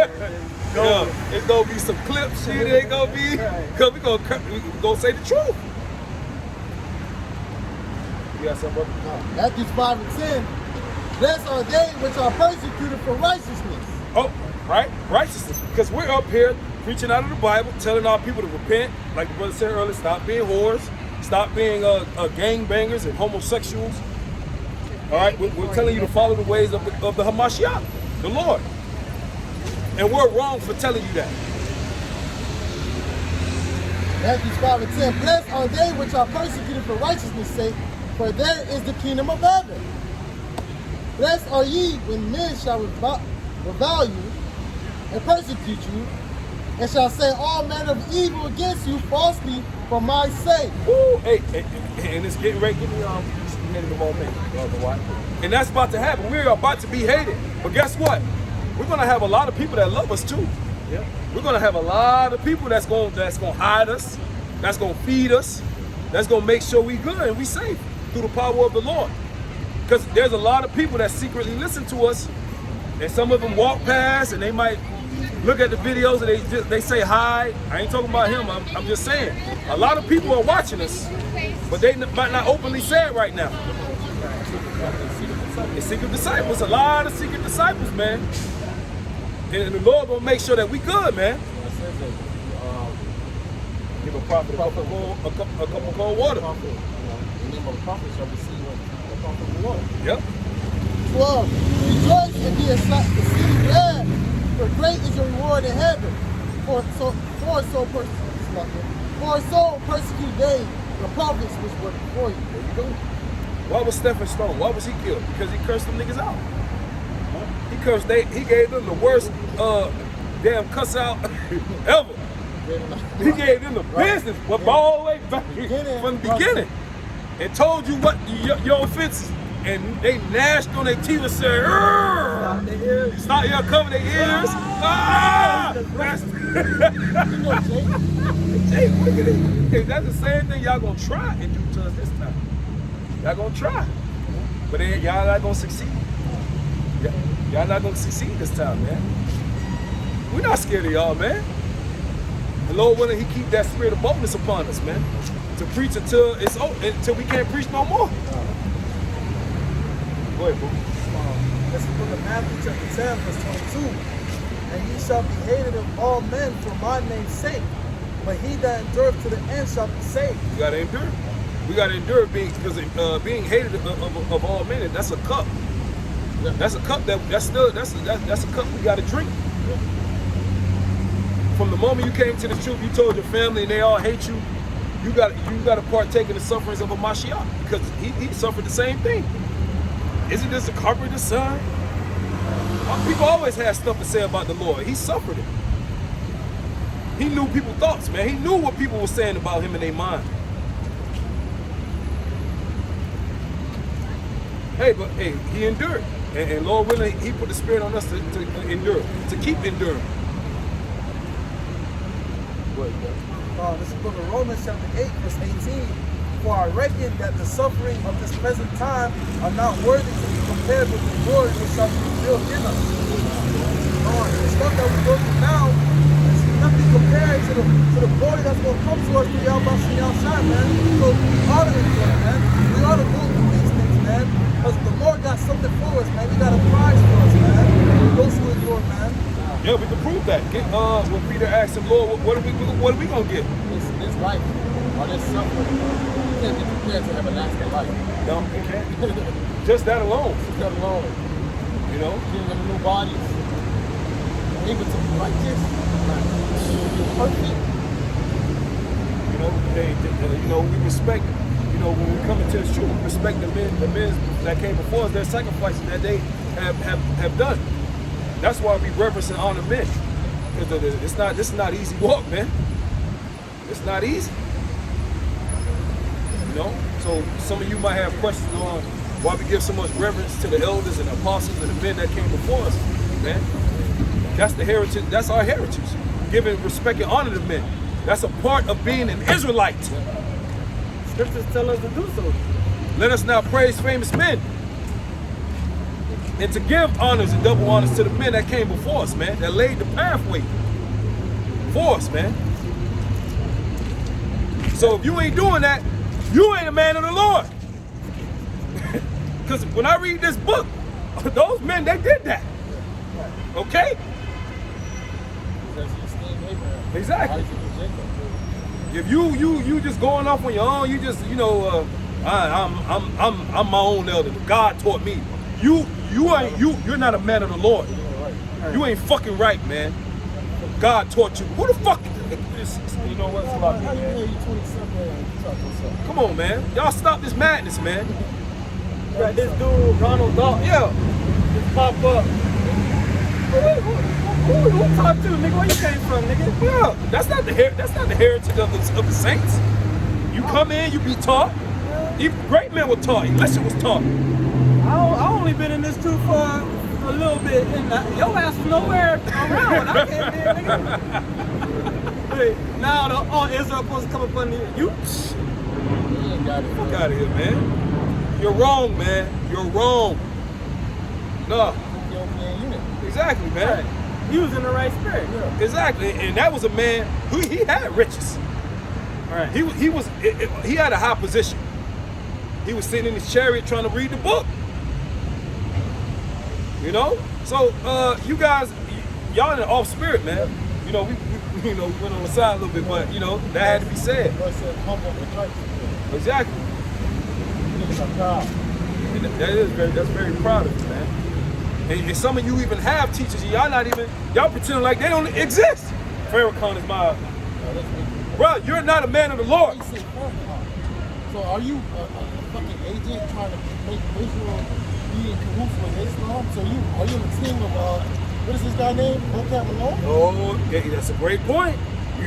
Yeah, it's going to be some clip shit. It ain't going to be, because we're going to say the truth. You got something, brother? Matthew 5 and 10. Blessed are they which are persecuted for righteousness. Oh, right? Righteousness. Because we're up here preaching out of the Bible, telling our people to repent. Like the brother said earlier, stop being whores, stop being gangbangers and homosexuals. All right? We're telling you to follow the ways of the Hamashiach, the Lord. And we're wrong for telling you that. Matthew 5 and 10. Blessed are they which are persecuted for righteousness' sake, for there is the kingdom of heaven. Blessed are ye when men shall revile you and persecute you, and shall say all manner of evil against you falsely for my sake. Woo! Hey, and it's getting ready. Give me the moment. And that's about to happen. We're about to be hated. But guess what? We're gonna have a lot of people that love us too. Yep. We're gonna have a lot of people that's gonna hide us, that's gonna feed us, that's gonna make sure we good and we safe through the power of the Lord. Because there's a lot of people that secretly listen to us, and some of them walk past and they might look at the videos and they say hi. I ain't talking about him. I'm just saying a lot of people are watching us, but they might not openly say it right now. It's secret disciples, a lot of secret disciples, man. And the Lord gonna make sure that we good, man. Give a prophet a cup of cold water. Yep. 12. Rejoice and be exceeding glad, for great is your reward in heaven. For so persecute they the prophets which were before you. There you go. Why was Stephen stoned? Why was he killed? Because he cursed them niggas out. He gave them the worst damn cuss out ever. He gave them the business, but all the way back from the beginning, and told you what your offenses, and they gnashed on their teeth and said, stop here, cover their ears. Jay, look at it. That's the same thing y'all gonna try and do to us this time. Y'all gonna try, but y'all not gonna succeed. Y'all not gonna succeed this time, man. We're not scared of y'all, man. The Lord willing, He keep that spirit of boldness upon us, man, to preach until we can't preach no more. ahead, bro. This is the book of Matthew chapter 10, verse 22. And ye shall be hated of all men for my name's sake, but he that endureth to the end shall be saved. You gotta endure. We gotta endure being because being hated of all men. That's a cup. That's a cup that's a cup we gotta drink. From the moment you came to the truth, you told your family and they all hate you. You got to partake in the sufferings of a Mashiach because he suffered the same thing. Isn't this a carpenter's son? People always have stuff to say about the Lord. He suffered it. He knew people's thoughts, man. He knew what people were saying about him in their mind. But he endured. And Lord willing, he put the spirit on us to endure, to keep enduring. This is the book of Romans chapter 8, verse 18. For I reckon that the suffering of this present time are not worthy to be compared with the glory which shall be revealed in us. The stuff that we go through now is nothing compared to the glory that's going to come to us through Yahweh Shai, man. So we ought to enjoy it, man. We ought to go through these things, man. Because the Lord got something for us, man. He got a prize for us, man. Those who endure, man. Yeah, we can prove that. When Peter asked him, Lord, what are we gonna get? This life, or this suffering, you can't be prepared to everlasting life. No, you can't. Just that alone. Just that alone. You know? Giving them new bodies. Able to be righteous. Perfect. We respect, when we come into the truth, we respect the men that came before us, their sacrifices that they have done. That's why we reverence and honor men. Because this is not easy walk, man. It's not easy. So some of you might have questions on why we give so much reverence to the elders and the apostles and the men that came before us, man. That's the heritage, that's our heritage. Giving respect and honor to men. That's a part of being an Israelite. Scriptures tell us to do so. Let us now praise famous men. And to give honors and double honors to the men that came before us, man, that laid the pathway for us, man. So if you ain't doing that, you ain't a man of the Lord. Because when I read this book, those men, they did that. Okay? Exactly. If you just going off on your own, you just, I'm my own elder. God taught me. You're not a man of the Lord. You ain't fucking right, man. God taught you. Who the fuck? You know what's about me, man? Come on, man. Y'all stop this madness, man. You got this dude, Ronald Dalton. Yeah. Just pop up. Who talked to, nigga? Where you came from, nigga? Yeah. That's not the heritage of the saints. You come in, you be taught. Even great men were taught. Elisha was taught. I only been in this too for a little bit, and your ass was nowhere around when I came in, nigga. Hey, now all Israel supposed to come up under you. You ain't got it. Fuck out of here, man. You're wrong, man. You're wrong. No. Exactly, man. He was in the right spirit. Yeah. Exactly, and that was a man who he had riches. Right. He had a high position. He was sitting in his chariot trying to read the book. So you guys, y'all in the off spirit, man. We went on the side a little bit, but that had to be said. Exactly. And that's very proud of you, man. And some of you even have teachers, y'all pretending like they don't exist. Farrakhan is my, bro, you're not a man of the Lord. So are you a fucking agent trying to make Israel be in cahoots with Islam? So are you on the team of, what is this guy named? Vocab Malone? Oh, yeah, that's a great point.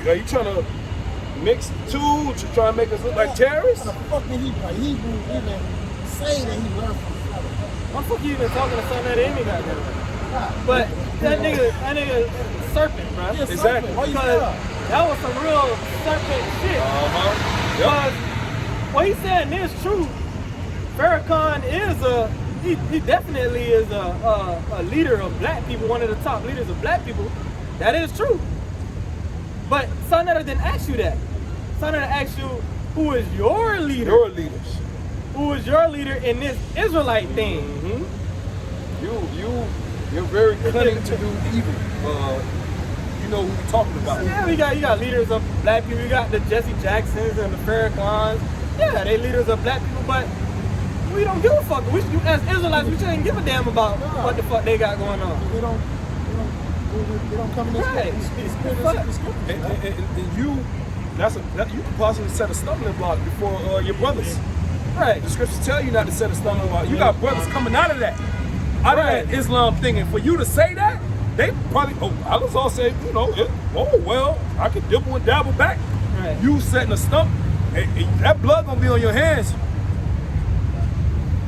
Are you trying to mix the two to try and make us look like terrorists? How the fuck did Hebrew even say that he learned from Sarah? Why the fuck you even talking to something that ain't even got that? But that nigga serpent, bro. Yeah, Exactly. Because that was some real serpent shit. Because what he said is true. Farrakhan is he definitely is a leader of black people, one of the top leaders of black people. That is true. But Sonetta didn't ask you that. Sonetta asked you, who is your leader? Your leaders. Who is your leader in this Israelite thing? Mm-hmm. You're very cunning to do evil. You know who you're talking about. Yeah, you got leaders of black people. You got the Jesse Jacksons and the Farrakhans. Yeah, they leaders of black people, but we don't give a fuck. As Israelites, we shouldn't give a damn about what the fuck they got going on. They don't come in this Right. And you could possibly set a stumbling block before your brothers. Right. The scriptures tell you not to set a stumbling block. You got brothers coming out of that Islam thing, and for you to say that, they probably, Al-Azhar said, well, I could dibble and dabble back. Right. You setting a stump, that blood gonna be on your hands.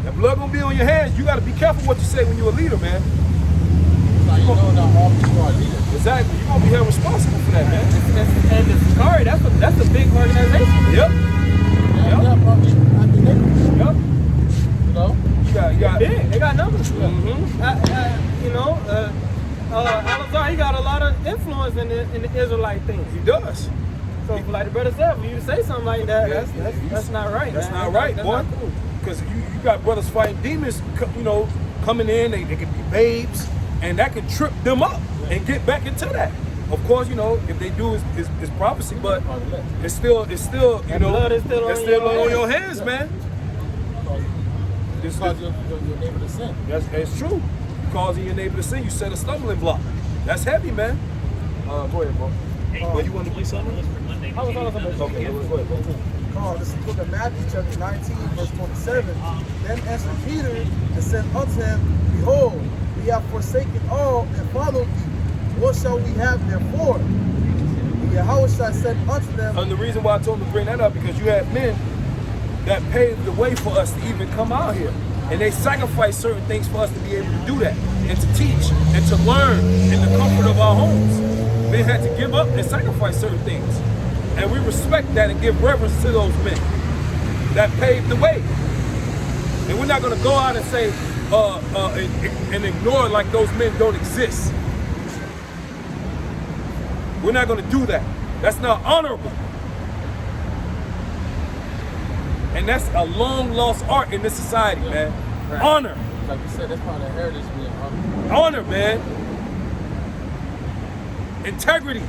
That blood gonna be on your hands. You gotta be careful what you say when you're a leader, man. Now you know not all people are leaders. Exactly. You're gonna be held responsible for that, man. And the Sakari, that's a big organization. Yep. Yeah, probably. I think they, Yep. you know. You got Big. They got numbers. Mm-hmm. Al-Azhar, he got a lot of influence in the Israelite thing. He does. So, like the brother said, for you to say something like that, that's not right. That's man. not right, That's boy. not cool. Because you got brothers fighting demons, coming in. They can be babes, and that can trip them up and get back into that. Of course, if they do is prophecy, but it's still blood is still it's on still your on your hands, man. Because your neighbor to sin. That's true. You causing your neighbor to sin, you set a stumbling block. That's heavy, man. Go ahead, bro. You want to do something? I was on something. Okay, go ahead, bro. This is the book of Matthew, chapter 19, verse 27. Then answered Peter and said unto him, Behold, we have forsaken all and followed thee. What shall we have therefore? And Yahushua said unto them, And the reason why I told him to bring that up, because you have men that paved the way for us to even come out here. And they sacrificed certain things for us to be able to do that, and to teach, and to learn in the comfort of our homes. Men had to give up and sacrifice certain things. And we respect that and give reverence to those men that paved the way. And we're not going to go out and say, and ignore like those men don't exist. We're not going to do that. That's not honorable. And that's a long lost art in this society, man. Right. Honor. Like you said, that's part of the heritage being honored. Honor, man. Integrity.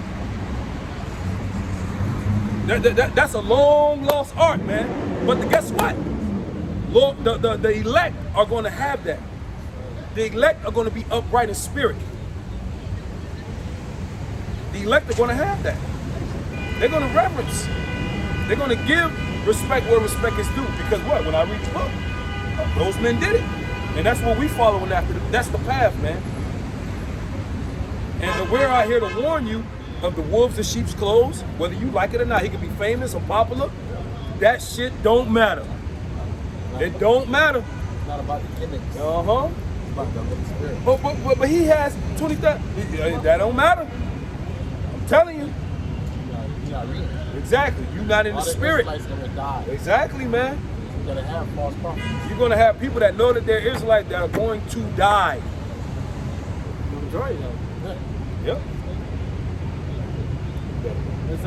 That's a long lost art, man. But guess what? Lord, the elect are going to have that. The elect are going to be upright in spirit. The elect are going to have that. They're going to reverence. They're going to give respect where respect is due. Because what? When I read the book, those men did it. And that's what we following after. That's the path, man. And we're out here to warn you of the wolves in sheep's clothes, whether you like it or not. He could be famous or popular. That shit don't matter. It don't matter. It's not about the gimmicks. Uh-huh. It's about the Holy Spirit. But he has 20,000. That don't matter. I'm telling you. You're not reading. Exactly. You're not in the spirit. Israelites gonna die. Exactly, man. You're gonna have false prophets. You're going to have people that know that they're Israelites that are going to die. The majority of them. Yep. It's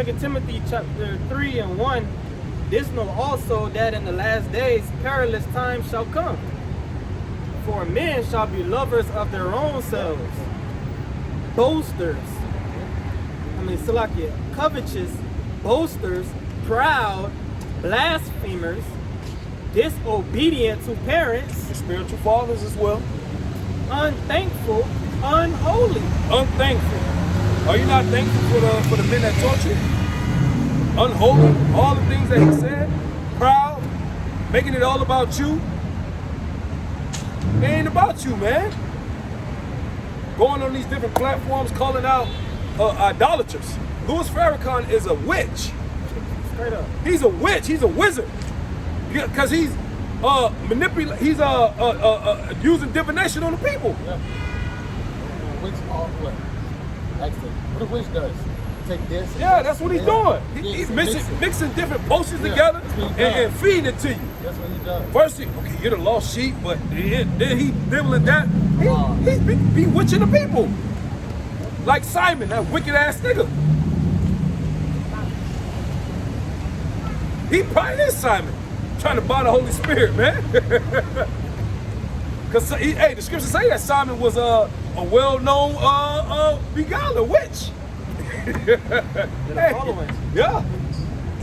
2 Timothy chapter 3 and 1. This know also that in the last days perilous times shall come. For men shall be lovers of their own selves, boasters, covetous, boasters, proud, blasphemers, disobedient to parents, The spiritual fathers as well. unthankful, unholy. Unthankful. Are you not thankful for the men that taught you? Unholy, all the things that he said. Proud, making it all about you. It ain't about you, man. Going on these different platforms calling out idolaters. Louis Farrakhan is a witch. Straight up. He's a witch. He's a wizard. Because he's using divination on the people. Yeah. Witch all what? Actually, what a witch does. Take this. And Yeah, that's what he's doing. He's mix mixing different potions Yeah, together that's what he does. and feeding it to you. That's what he does. First, you're the lost sheep, but then he nibbling that. Wow. He's bewitching the people. Like Simon, that wicked ass nigga. He probably is Simon, trying to buy the Holy Spirit, man. Cause hey, the scriptures say that Simon was a well-known beguiler, witch. a following. Yeah,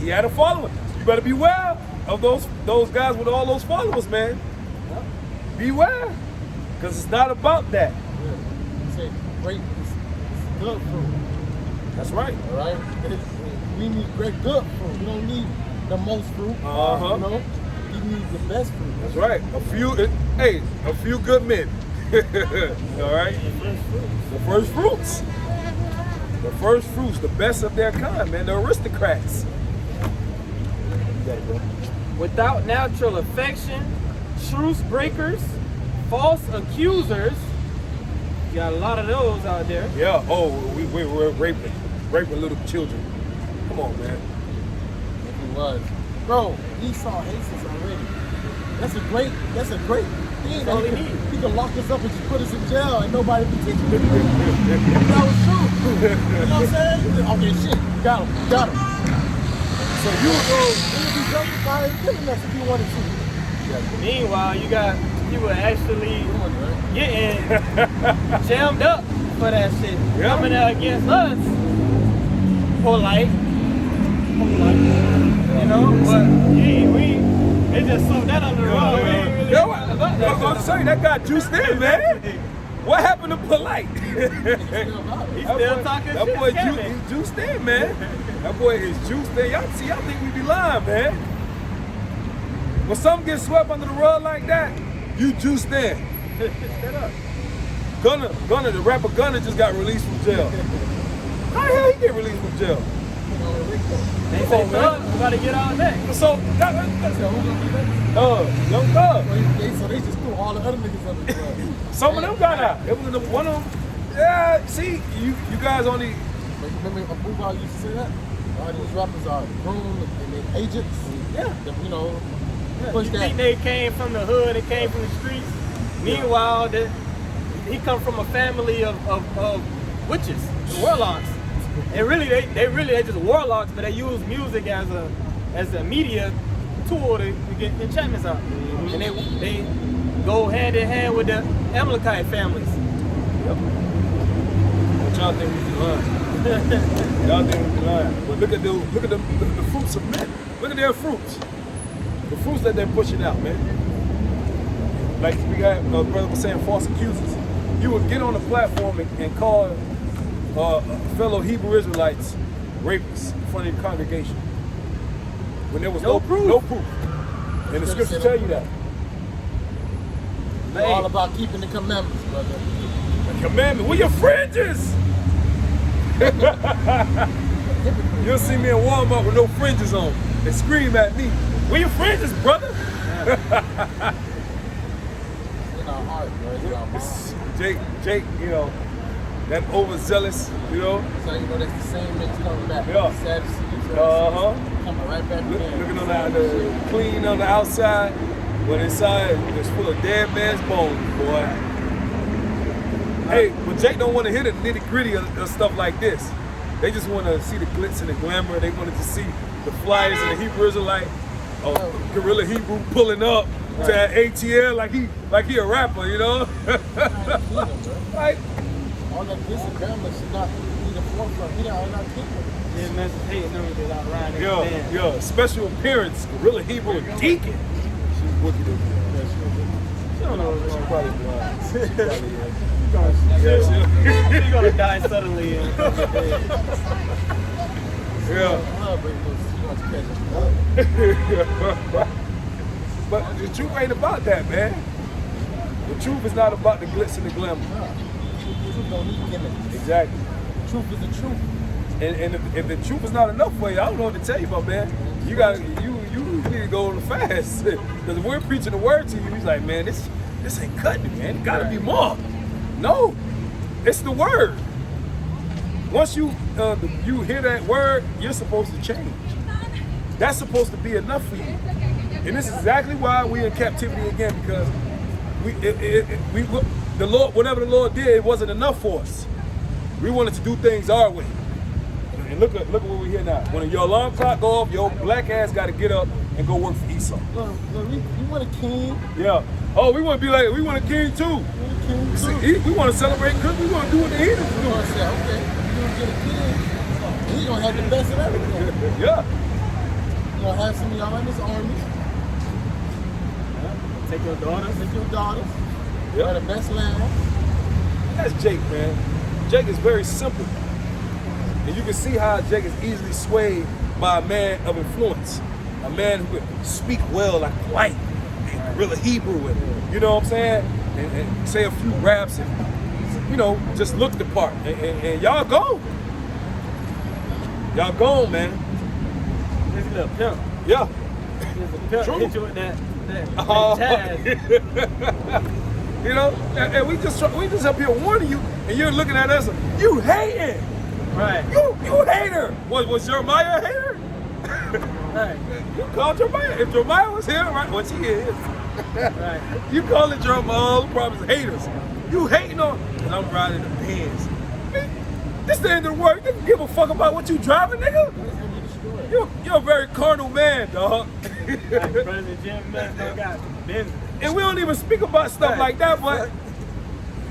he had a following. You better beware of those guys with all those followers, man. Beware, cause it's not about that. Say great is good fruit. That's right. All right. We need great good fruit. We don't need the most fruit. Uh-huh. You know, we need the best fruit. That's right. A few good men. All right. The first fruits. The first fruits, the best of their kind, man. The aristocrats. You got it, bro. Without natural affection, truce breakers, false accusers. You got a lot of those out there. Yeah. Oh, we're raping little children. Come on, man. He was. Bro, Esau hates us already. That's a great thing. That's all he needs. He can lock us up and just put us in jail and nobody can teach him. That was true. You know what I'm saying? Okay, shit. Got him. So you would be justified in killing us if you wanted to. Meanwhile, you got people actually getting jammed up for that shit. Yeah. Coming out against us. Polite. You know, but they just swept that under the rug. We ain't really about that I'm shit. saying that guy juiced in, man. What happened to polite? He's still talking that shit. boy scamming. he's juiced in, man. That boy is juiced in. Y'all think we be lying, man. When something gets swept under the rug like that, you juiced in. Shut up. Gunner, the rapper Gunner just got released from jail. How the hell he get released from jail? They say, Thug, we gotta get out next. So, that's Young Thug. So they just threw all the other niggas under the rug. Some of them got out. It was one of them. Yeah, see, you guys only. Remember Abuba used to say that? All these rappers are groomed and they agents. Yeah. You know, You push that. think they came from the hood, they came from the streets. Meanwhile, he come from a family of witches, warlocks. And really, they just warlocks, but they use music as a media tool to get enchantments out. And they go hand in hand with the Amalekite families. Yep. But y'all think we be lying. Y'all think we be lying. But look at the fruits of men. Look at their fruits. The fruits that they're pushing out, man. Like we got brother was saying, false accusers. You would get on the platform and call fellow Hebrew Israelites rapists in front of the congregation when there was no proof. No proof. And the scriptures tell you that. It's all about keeping the commandments, brother. The commandment. Where your fringes? You'll see me in Walmart with no fringes on and scream at me. Where your fringes, brother? In our heart, bro. It's in our mind. Jake, you know, that overzealous, you know. So you know that's the same mix coming back. Yeah. Sadducees, coming right back in. Looking on the clean on the outside, but inside it's full of dead man's bones, boy. Hey, but Jake don't want to hear the nitty gritty of stuff like this. They just want to see the glitz and the glamour. They wanted to see the flyers and the Hebrew Israelite, Gorilla Hebrew pulling up to that ATL like he a rapper, you know. Like. All that this and that should not be the forefront. You know, not people. Yeah, man, hating them with that riding. Yo, special appearance, Gorilla Hebrew Deacon. She's wicked over there. She don't know what's She wrong. probably blind. She probably She's gonna die suddenly in a couple of days. But the truth ain't about that, man. The truth is not about the glitz and the glamour. Truth don't need gimmicks. Exactly. Truth is the truth. And if the truth is not enough for you, I don't know what to tell you, my man. You need to go on the fast. Because if we're preaching the word to you, he's like, man, this ain't cutting it, man. It gotta be more. No, it's the word. Once you hear that word, you're supposed to change. That's supposed to be enough for you. And this is exactly why we're in captivity again, because the Lord, whatever the Lord did, it wasn't enough for us. We wanted to do things our way. And look at where we're here now. When your alarm clock go off, your black ass got to get up and go work for Esau. Look, you want a king. Yeah. Oh, we want to be like, we want a king too. You want a king too. See, we want to celebrate because we want to do what the heathens You do. want to say, okay, you're going to get a king. He's going to have the best of everything. Yeah. You're going to have some of y'all in his armies. Take your daughters. Take your daughters. Yeah. Have the best land. That's Jake, man. Jake is very simple. And you can see how Jake is easily swayed by a man of influence. A man who can speak well like white and guerrilla Hebrew and, you know what I'm saying? And say a few raps and, you know, just look the part. And y'all gone. Y'all gone, man. This little pimp. Yeah. This a pimp. True. Hit you with that jazz. You know, and we just up here warning you, and you're looking at us, you hating. Right. You hater. Was Jeremiah a hater? Right. You called Jeremiah. If Jeremiah was here, right, which he is, Right. you call it Jeremiah, all the problems haters. You hating on, and I'm riding the Benz. This the end of the world. You don't give a fuck about what you driving, nigga. You're a very carnal man, dog. Like President Jim Mass don't got business. And we don't even speak about stuff like that, but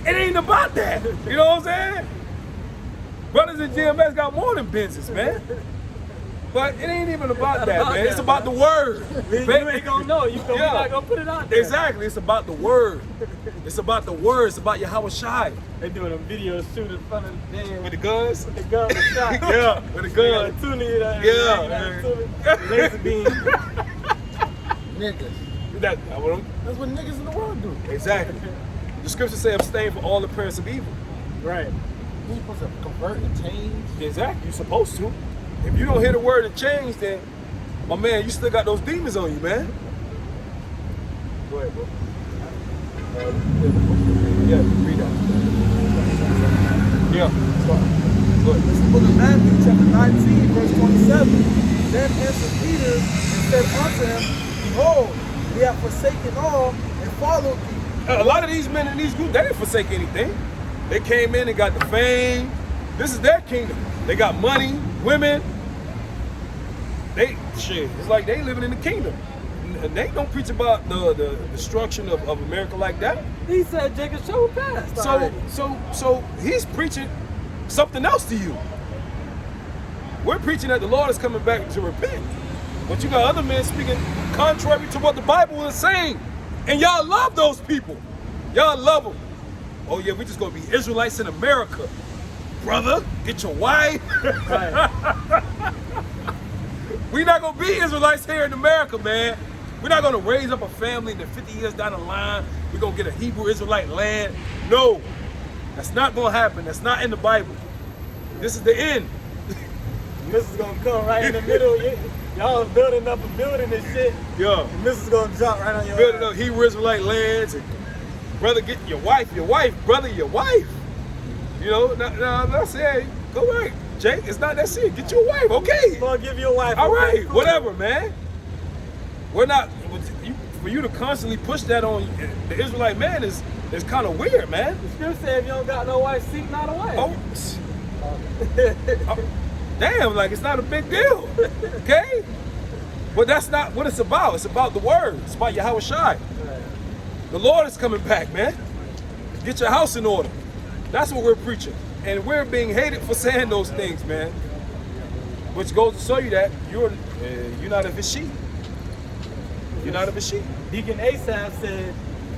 it ain't about that. You know what I'm saying? Brothers in GMS got more than business, man. But it ain't even about that, man. It's about the word. You ain't gonna know. You gonna not gonna put it out there. Exactly. It's about the word. It's about the word. It's about Yahweh Shai. They doing a video shoot in front of the damn With the guns? with the gun and shot. Yeah, with the They got a guns. tune in there. Yeah. Laser beam. Niggas. That's what I'm- That's what niggas in the world do. exactly. The scriptures say abstain from all appearance of evil. Right. You're supposed to convert and change. Exactly. You're supposed to. If you don't hear the word and change, then, my man, you still got those demons on you, man. Go ahead, bro. Yeah, read that. Yeah. Go ahead. This is the book of Matthew, chapter 19, verse 27. Then answered Peter and said unto him, Behold, we have forsaken all and followed thee. A lot of these men in these groups, they didn't forsake anything. They came in and got the fame. This is their kingdom. They got money, women. It's like they living in the kingdom. And they don't preach about the destruction of America like that. He said Jacob show passed. So he's preaching something else to you. We're preaching that the Lord is coming back to repent. But you got other men speaking contrary to what the Bible is saying. And y'all love those people. Y'all love them. Oh yeah, we just gonna be Israelites in America. Brother, get your wife. We're not gonna be Israelites here in America, man. We're not gonna raise up a family and then 50 years down the line, we're gonna get a Hebrew Israelite land. No, that's not gonna happen. That's not in the Bible. This is the end. This is gonna come right in the middle. Y'all building up a building and shit. Yeah. And this is gonna drop right on your Building ass. up Hebrew Israelite lands. And brother, get your wife, brother, your wife. You know, now say, go right, Jake, it's not that serious. Get your wife, okay. Gonna give your wife. All right, okay, cool. whatever, man. We're not, for you to constantly push that on the Israelite man is kind of weird, man. The scripture said if you don't got no wife, seek not a wife. Oh, damn, like it's not a big deal, okay? But that's not what it's about. It's about the word. It's about Yahweh Shai. The Lord is coming back, man. Get your house in order. That's what we're preaching. And we're being hated for saying those things, man. Which goes to show you that you're not of his sheep. You're not of his sheep. Deacon Asaph said,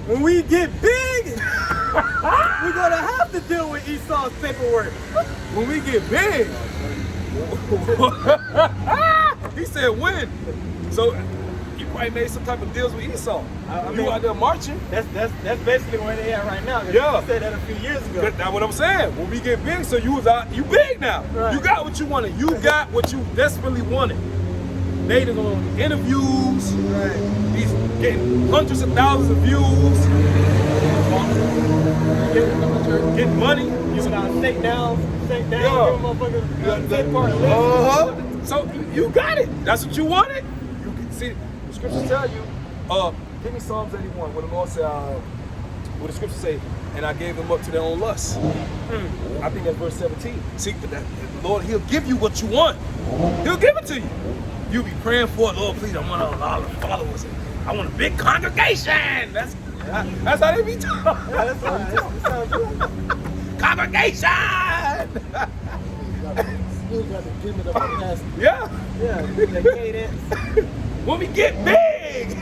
when we get big, we're gonna have to deal with Esau's paperwork. When we get big, he said when. So you probably made some type of deals with Esau. I You mean- out there marching. That's basically where they at right now. Yeah. He said that a few years ago. That's what I'm saying. When we get big, so you big now. Right. You got what you wanted. You got what you desperately wanted. They done on interviews. Right. He's getting hundreds of thousands of views. Getting money. Giving out shakedowns, Yeah. giving motherfuckers take part in Uh-huh. So you got it. That's what you wanted. You can see the scriptures tell you. Give me Psalms 81 where the Lord said, where the scriptures say, and I gave them up to their own lusts. I think that's verse 17. See, but the Lord, He'll give you what you want. He'll give it to you. You be praying for it, Lord, please, I want a lot of followers. I want a big congregation. That's how they be talking. Yeah, that's all right. That sounds good. Congregation. Still got the gimmick of a pastor. Yeah. Yeah, the cadence. When we get big.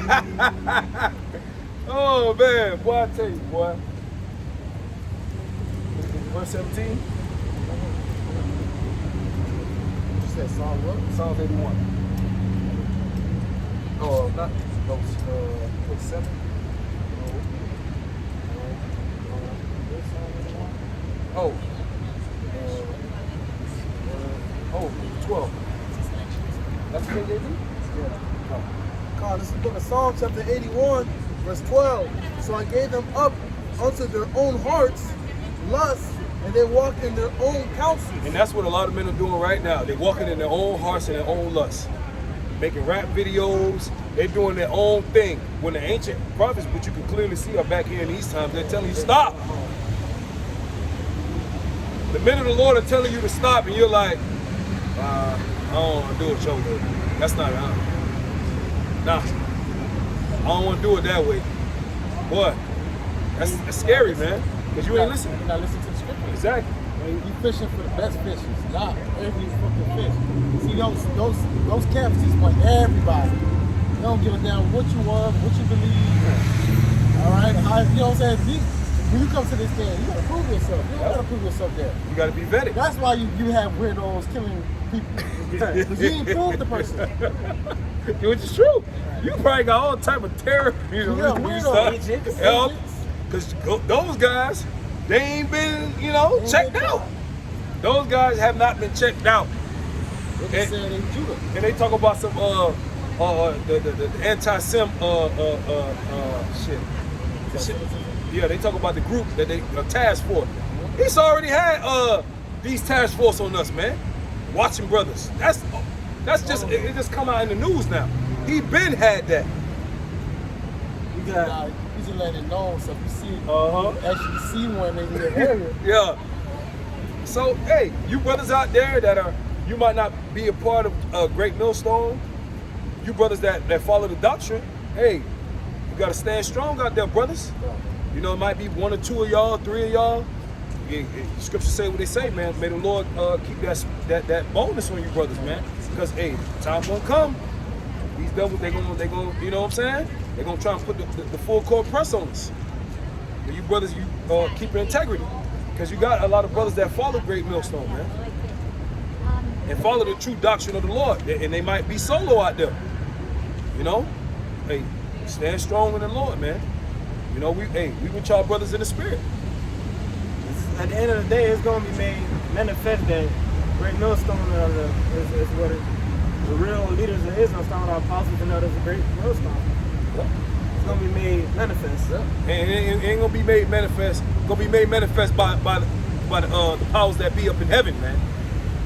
Oh man, boy, I tell you, boy. Verse 17. You said Psalm what? Psalms 81. Oh, not no, 27. Oh. 12. That's KJV? Yeah. God, this is the book of Psalm chapter 81, verse 12. So I gave them up unto their own hearts, lust, and they walked in their own counsels. And that's what a lot of men are doing right now. They're walking in their own hearts and their own lusts. Making rap videos. They're doing their own thing. When the ancient prophets, which you can clearly see are back here in these times, they're telling you, stop. The men of the Lord are telling you to stop, and you're like, I don't want to do it your way. That's not nah. I don't want to do it that way. Boy, that's scary, man. Because you ain't listening. You're not listening to the scripture. Exactly. You fishing for the best fishes, not every fucking fish. See, those campuses want everybody. They don't give a damn what you want, what you believe. All right, you know what I'm saying? When you come to this camp, you gotta prove yourself. You don't gotta prove yourself there. You got to be vetted. That's why you have weirdos killing people. Because you ain't proved the person. Which is true. You probably got all type of terror. You know, weirdo because those guys, they ain't been, checked out. Those guys have not been checked out. They said they Judah. And they talk about some the anti-sim shit. Yeah, they talk about the group that they task force. He's already had these task force on us, man. Watching brothers. That's just it just come out in the news now. He been had that. You got. You just let it know so you see Uh-huh. actually see one in your area. Yeah. So hey, you brothers out there that you might not be a part of Great Millstone. You brothers that follow the doctrine, hey, you gotta stand strong out there, brothers. You know, it might be 1 or 2 of y'all, 3 of y'all. Scripture say what they say, man. May the Lord keep that boldness on you brothers, man. Because hey, time won't come. These devils, they gonna, you know what I'm saying? They're gonna try and put the full court press on us. But you brothers, you keep your integrity. Because you got a lot of brothers that follow Great Millstone, man. And follow the true doctrine of the Lord. And they might be solo out there. You know? Hey, stand strong in the Lord, man. You know, we with y'all brothers in the spirit. At the end of the day, it's going to be made manifest that Great Millstone is what the real leaders of Islam, some of our apostles and others, a Great Millstone. It's going to be made manifest. And it ain't going to be made manifest. It's going to be made manifest by the powers that be up in heaven, man.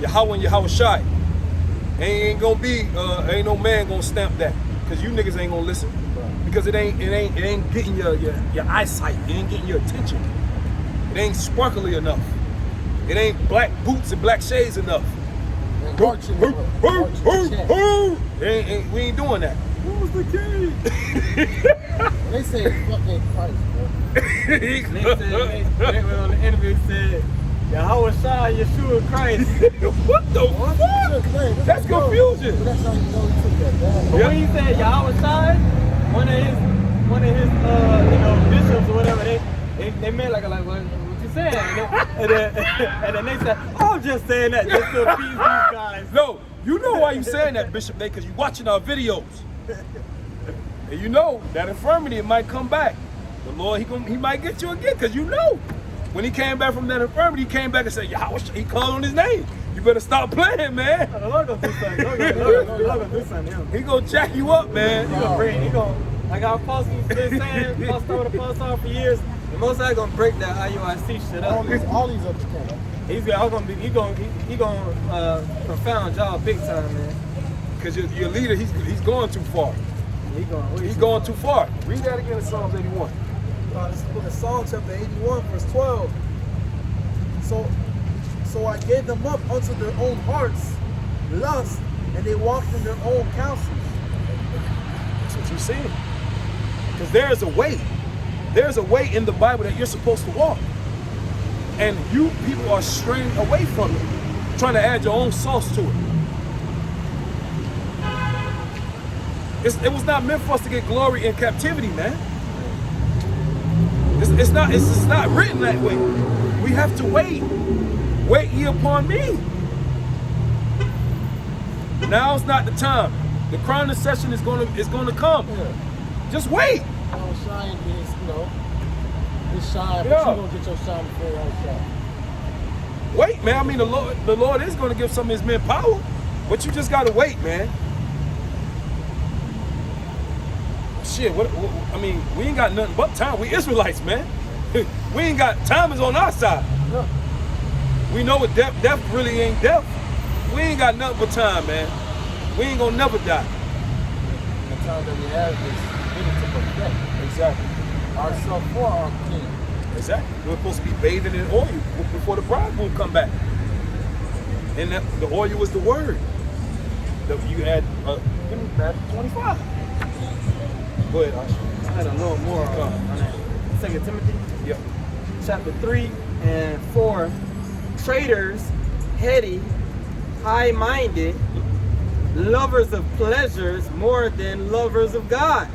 Yahweh and Yahweh Shai. Ain't going to be, ain't no man going to stamp that. Because you niggas ain't going to listen. Because it ain't getting your eyesight. It ain't getting your attention. It ain't sparkly enough. It ain't black boots and black shades enough. We ain't doing that. What was the key? They say it's fucking Christ, bro. They went on the interview and said, Yahweh Shai, Yeshua Christ. What the fuck? That's confusion. But that's how you know he took that down. But when he said Yahweh Shai, one of his bishops or whatever, they meant like what you saying? And then they said, oh, I'm just saying that just to appease these guys. No, you know why you saying that, Bishop Nate, because you watching our videos. And you know that infirmity, it might come back. The Lord, he might get you again, because you know. When he came back from that infirmity, he came back and said, Yahweh, he called on his name. You better stop playing, man. The Lord gonna do something. Lord gonna do something to him. He gonna jack you up, man. He gonna, like our apostles been saying, apostle with apostle for years, the Most High gonna break that IUIC shit up. All these other camps. He gonna confound y'all big time, man. Because your leader, he's going too far. He's going too far. Read that again in Psalms 81. This is the book of Psalm chapter 81, verse 12. So I gave them up unto their own hearts, lust, and they walked in their own counsels. That's what you're saying. Because there's a way. There's a way in the Bible that you're supposed to walk. And you people are straying away from it, trying to add your own sauce to it. It was not meant for us to get glory in captivity, man. It's not written that way. We have to wait. Wait ye upon me. Now's not the time. The crowning session is gonna come. Yeah. Just wait. Shine is, it's shine, but Yeah. you gonna get your shine before your shine. Wait, man. I mean, the Lord is going to give some of his men power, but you just got to wait, man. Shit, I mean, we ain't got nothing but time. We Israelites, man. We ain't got, time is on our side. Yeah. We know what death really ain't death. We ain't got nothing but time, man. We ain't going to never die. The time that we have is really to perfect Exactly. ourselves for our King. Exactly. We're supposed to be bathing in oil before the bridegroom come back. And the oil was the word. You add, give me back 25. Go ahead, Ash. I had a little more on that. 2 Timothy Yep. chapter 3 and 4. Traitors, heady, high-minded, lovers of pleasures more than lovers of God.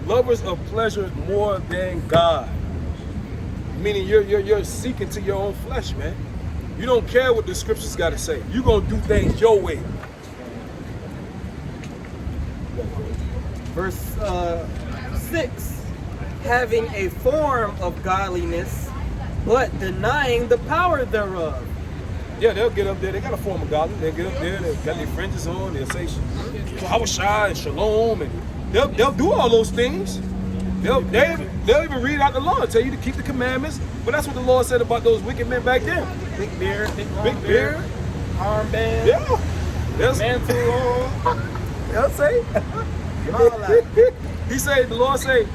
Lovers of pleasure more than God. Meaning you're seeking to your own flesh, man. You don't care what the scriptures got to say. You're going to do things your way. Verse 6. Having a form of godliness, but denying the power thereof. Yeah, they'll get up there. They got a form of godliness. They'll get up there. They got their fringes on. They'll say Hawashai and Shalom, and they'll do all those things. They'll even read out the law and tell you to keep the commandments. But that's what the Lord said about those wicked men back then. Big beard, Big big beard. armband, Yeah. That's, mantle on. they'll say. All that. He said, the Lord say,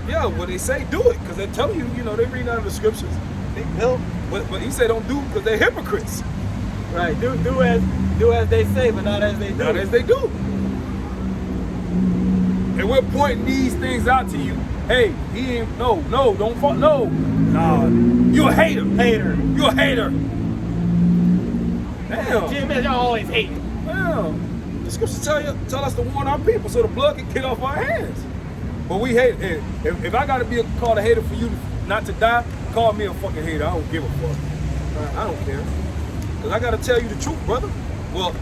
yeah, what they say, do it. Because they tell you, they read out of the scriptures. Big built. But he said don't do because they're hypocrites. Right. Do as they say, but not as they do. Not as they do. And we're pointing these things out to you. Hey, he ain't, don't fall, no. Nah, you a hater. Hater. You a hater. Damn. Jim, y'all always hating. Damn. The scriptures tell us to warn our people so the blood can get off our hands. But we hate it. If I got to be called a hater for you not to die, call me a fucking hater. I don't give a fuck. I don't care. Because I got to tell you the truth, brother. Well,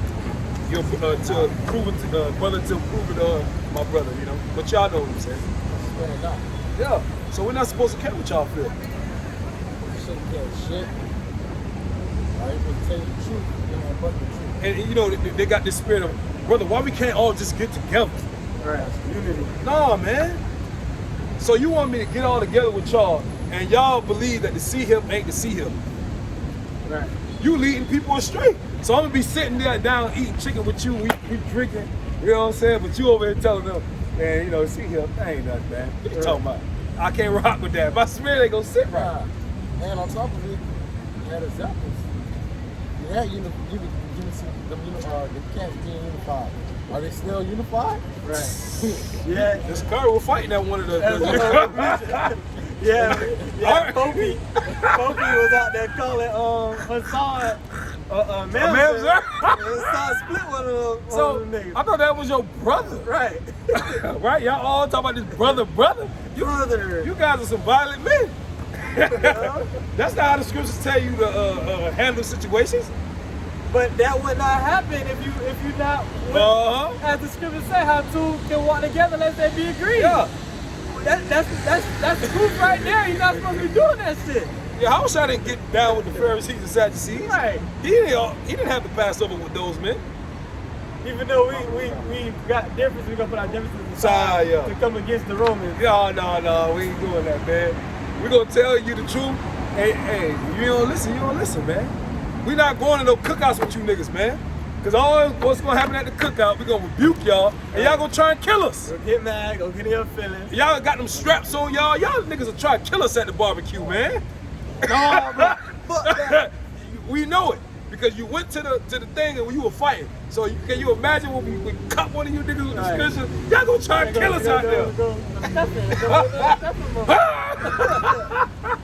you're to prove it, brother, to prove it, my brother, But y'all know what I'm saying. Stand up. Yeah. So we're not supposed to care what y'all feel. You shouldn't care shit. Alright, but tell you the truth, but the truth. And they got this spirit of, brother, why we can't all just get together? Right. Unity. Nah, man. So you want me to get all together with y'all and y'all believe that the sea hip ain't the sea hip. Right. You leading people astray. So I'm gonna be sitting there down eating chicken with you, we drinking, you know what I'm saying? But you over here telling them, man, sea hip, that ain't nothing, man. What you talking about? I can't rock with that. My spirit ain't gonna sit right. And on top of it, you had examples. You had the camps being unified. Are they still unified? Right. Yeah. This Curry was fighting at one of the Yeah. Alright. Kobe was out there calling Hassan Mamzer. Hassan split one of them So niggas. I thought that was your brother. Right. Right? Y'all all talking about this brother. Brother. You guys are some violent men. That's not how the scriptures tell you to handle situations. But that would not happen if you not as the scriptures say, how two can walk together unless they be agreed. Yeah. That's the proof right there. You're not supposed to be doing that shit. Yeah, I wish I didn't get down with the Pharisees and Sadducees. Right. He didn't have to pass over with those men. Even though we got differences, we gonna put our differences Side, aside yeah. to come against the Romans. No, we ain't doing that, man. We're gonna tell you the truth. Hey, you don't listen, man. We not going to no cookouts with you niggas, man. Cause all what's gonna happen at the cookout, we gonna rebuke y'all, and y'all gonna try and kill us. Go get mad, go get in your feelings. Y'all got them straps on y'all. Y'all niggas will try to kill us at the barbecue, man. No, bro. Fuck that. We know it. because you went to the thing and you were fighting. So can you imagine when we cut one of you niggas with the scripture? Y'all gonna try to kill us out there.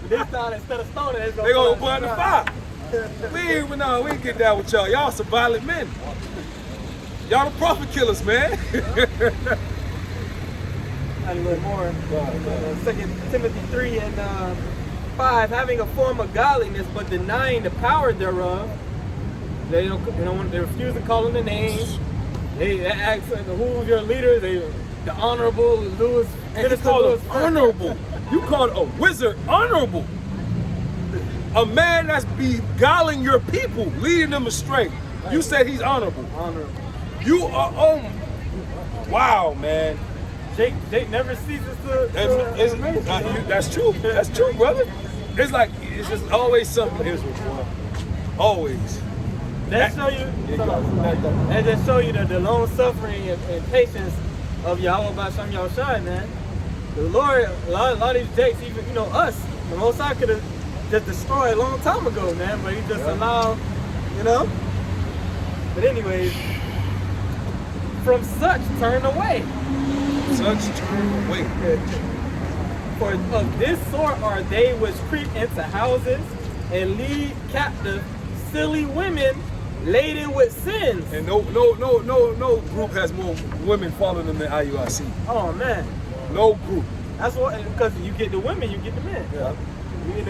This time instead of stoning, it's They gonna burn the fire. We ain't get down with y'all. Y'all some violent men. Y'all the prophet killers, man. A little more. 2 Timothy 3 and 5, having a form of godliness but denying the power thereof. They refuse to call him the name. They ask who's your leader. The honorable Louis. And you call him honorable. You call a wizard honorable. A man that's beguiling your people, leading them astray. You said he's honorable. Honorable. You are wow, man. Jake never ceases to that's true. That's true, brother. It's like it's just always something Israel, boy. Always. That show you. That just show you the long suffering and patience of Yahweh B'Shem Yahushai, man. The Lord, a lot of these jakes, even us, the Most High could have just destroyed a long time ago, man. But He just allowed, But anyways, from such turn away. Such turn away. For of this sort are they which creep into houses and lead captive silly women laden with sins. And no group has more women following them than IUIC. Oh man. No group. That's what, because you get the women, you get the men. Yeah. You get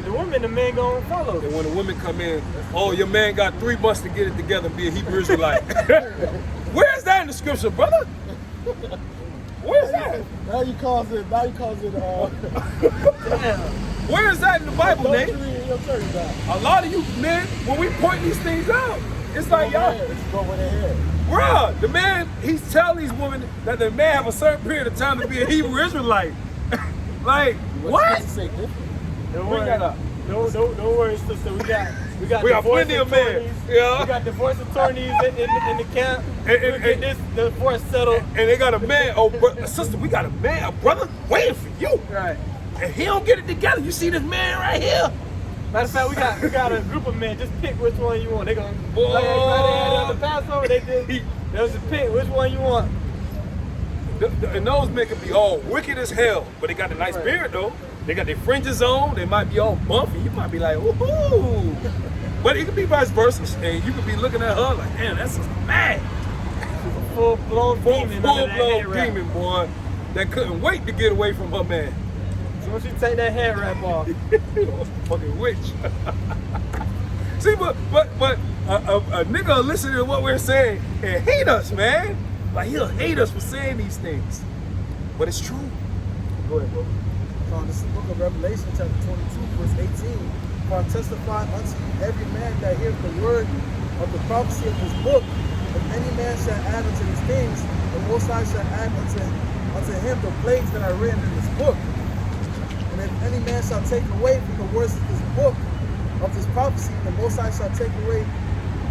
the women, the men gonna follow. And when the women come in, oh, your man got 3 months to get it together and be a Hebrew Israelite. Where's that in the scripture, brother? Where's that? Now you calls it. Damn. Where is that in the Bible, Nate? in your church now. A lot of you men, when we point these things out, it's like y'all, It's going ahead. bruh, the man, he's telling these women that the man have a certain period of time to be a Hebrew Israelite. Like, what? Say different. Don't Bring that up. Don't worry, sister. We got We got divorce plenty of men. attorneys. Yeah. We got divorce attorneys in the camp. And- We'll get this divorce settled. And they got a man, sister, we got a man, a brother waiting for you. Right. And he don't get it together. You see this man right here? Matter of fact, we got a group of men. Just pick which one you want. They gonna Boy. like everybody had on the Passover. They just pick which one you want. And those men can be all wicked as hell, but they got a nice Right. beard though. They got their fringes on. They might be all bumpy. You might be like, woohoo. But it could be vice versa. And you could be looking at her like, damn, that's just mad. Full blown demon. Full blown demon, boy. That couldn't wait to get away from her man. So once you take that head wrap off, Fucking witch. See, but a nigga will listen to what we're saying and hate us, man. Like he'll hate us for saying these things. But it's true. Go ahead, bro. This is the book of Revelation, chapter 22, verse 18. For I testify unto you, every man that heareth the word of the prophecy of this book, if any man shall add unto these things, the Most High shall add unto him the plagues that are written in this book. And if any man shall take away from the words of this book, of this prophecy, the Most High shall take away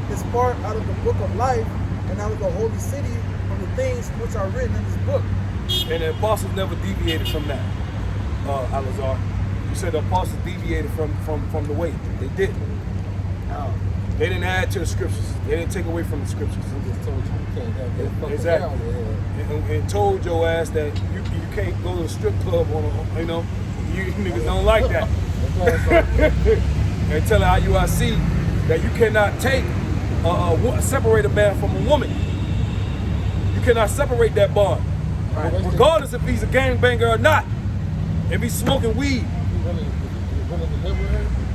his part out of the book of life and out of the holy city from the things which are written in this book. And the apostles never deviated from that, Alazar. You said the apostles deviated from the way. They didn't. Now, They didn't add to the scriptures. They didn't take away from the scriptures. I just told you can't have that fucking Exactly. down there. And told your ass that you can't go to a strip club on a, you niggas don't like that. And telling IUIC that you cannot separate a man from a woman. You cannot separate that bond. Right. Regardless if he's a gangbanger or not. If he's smoking weed.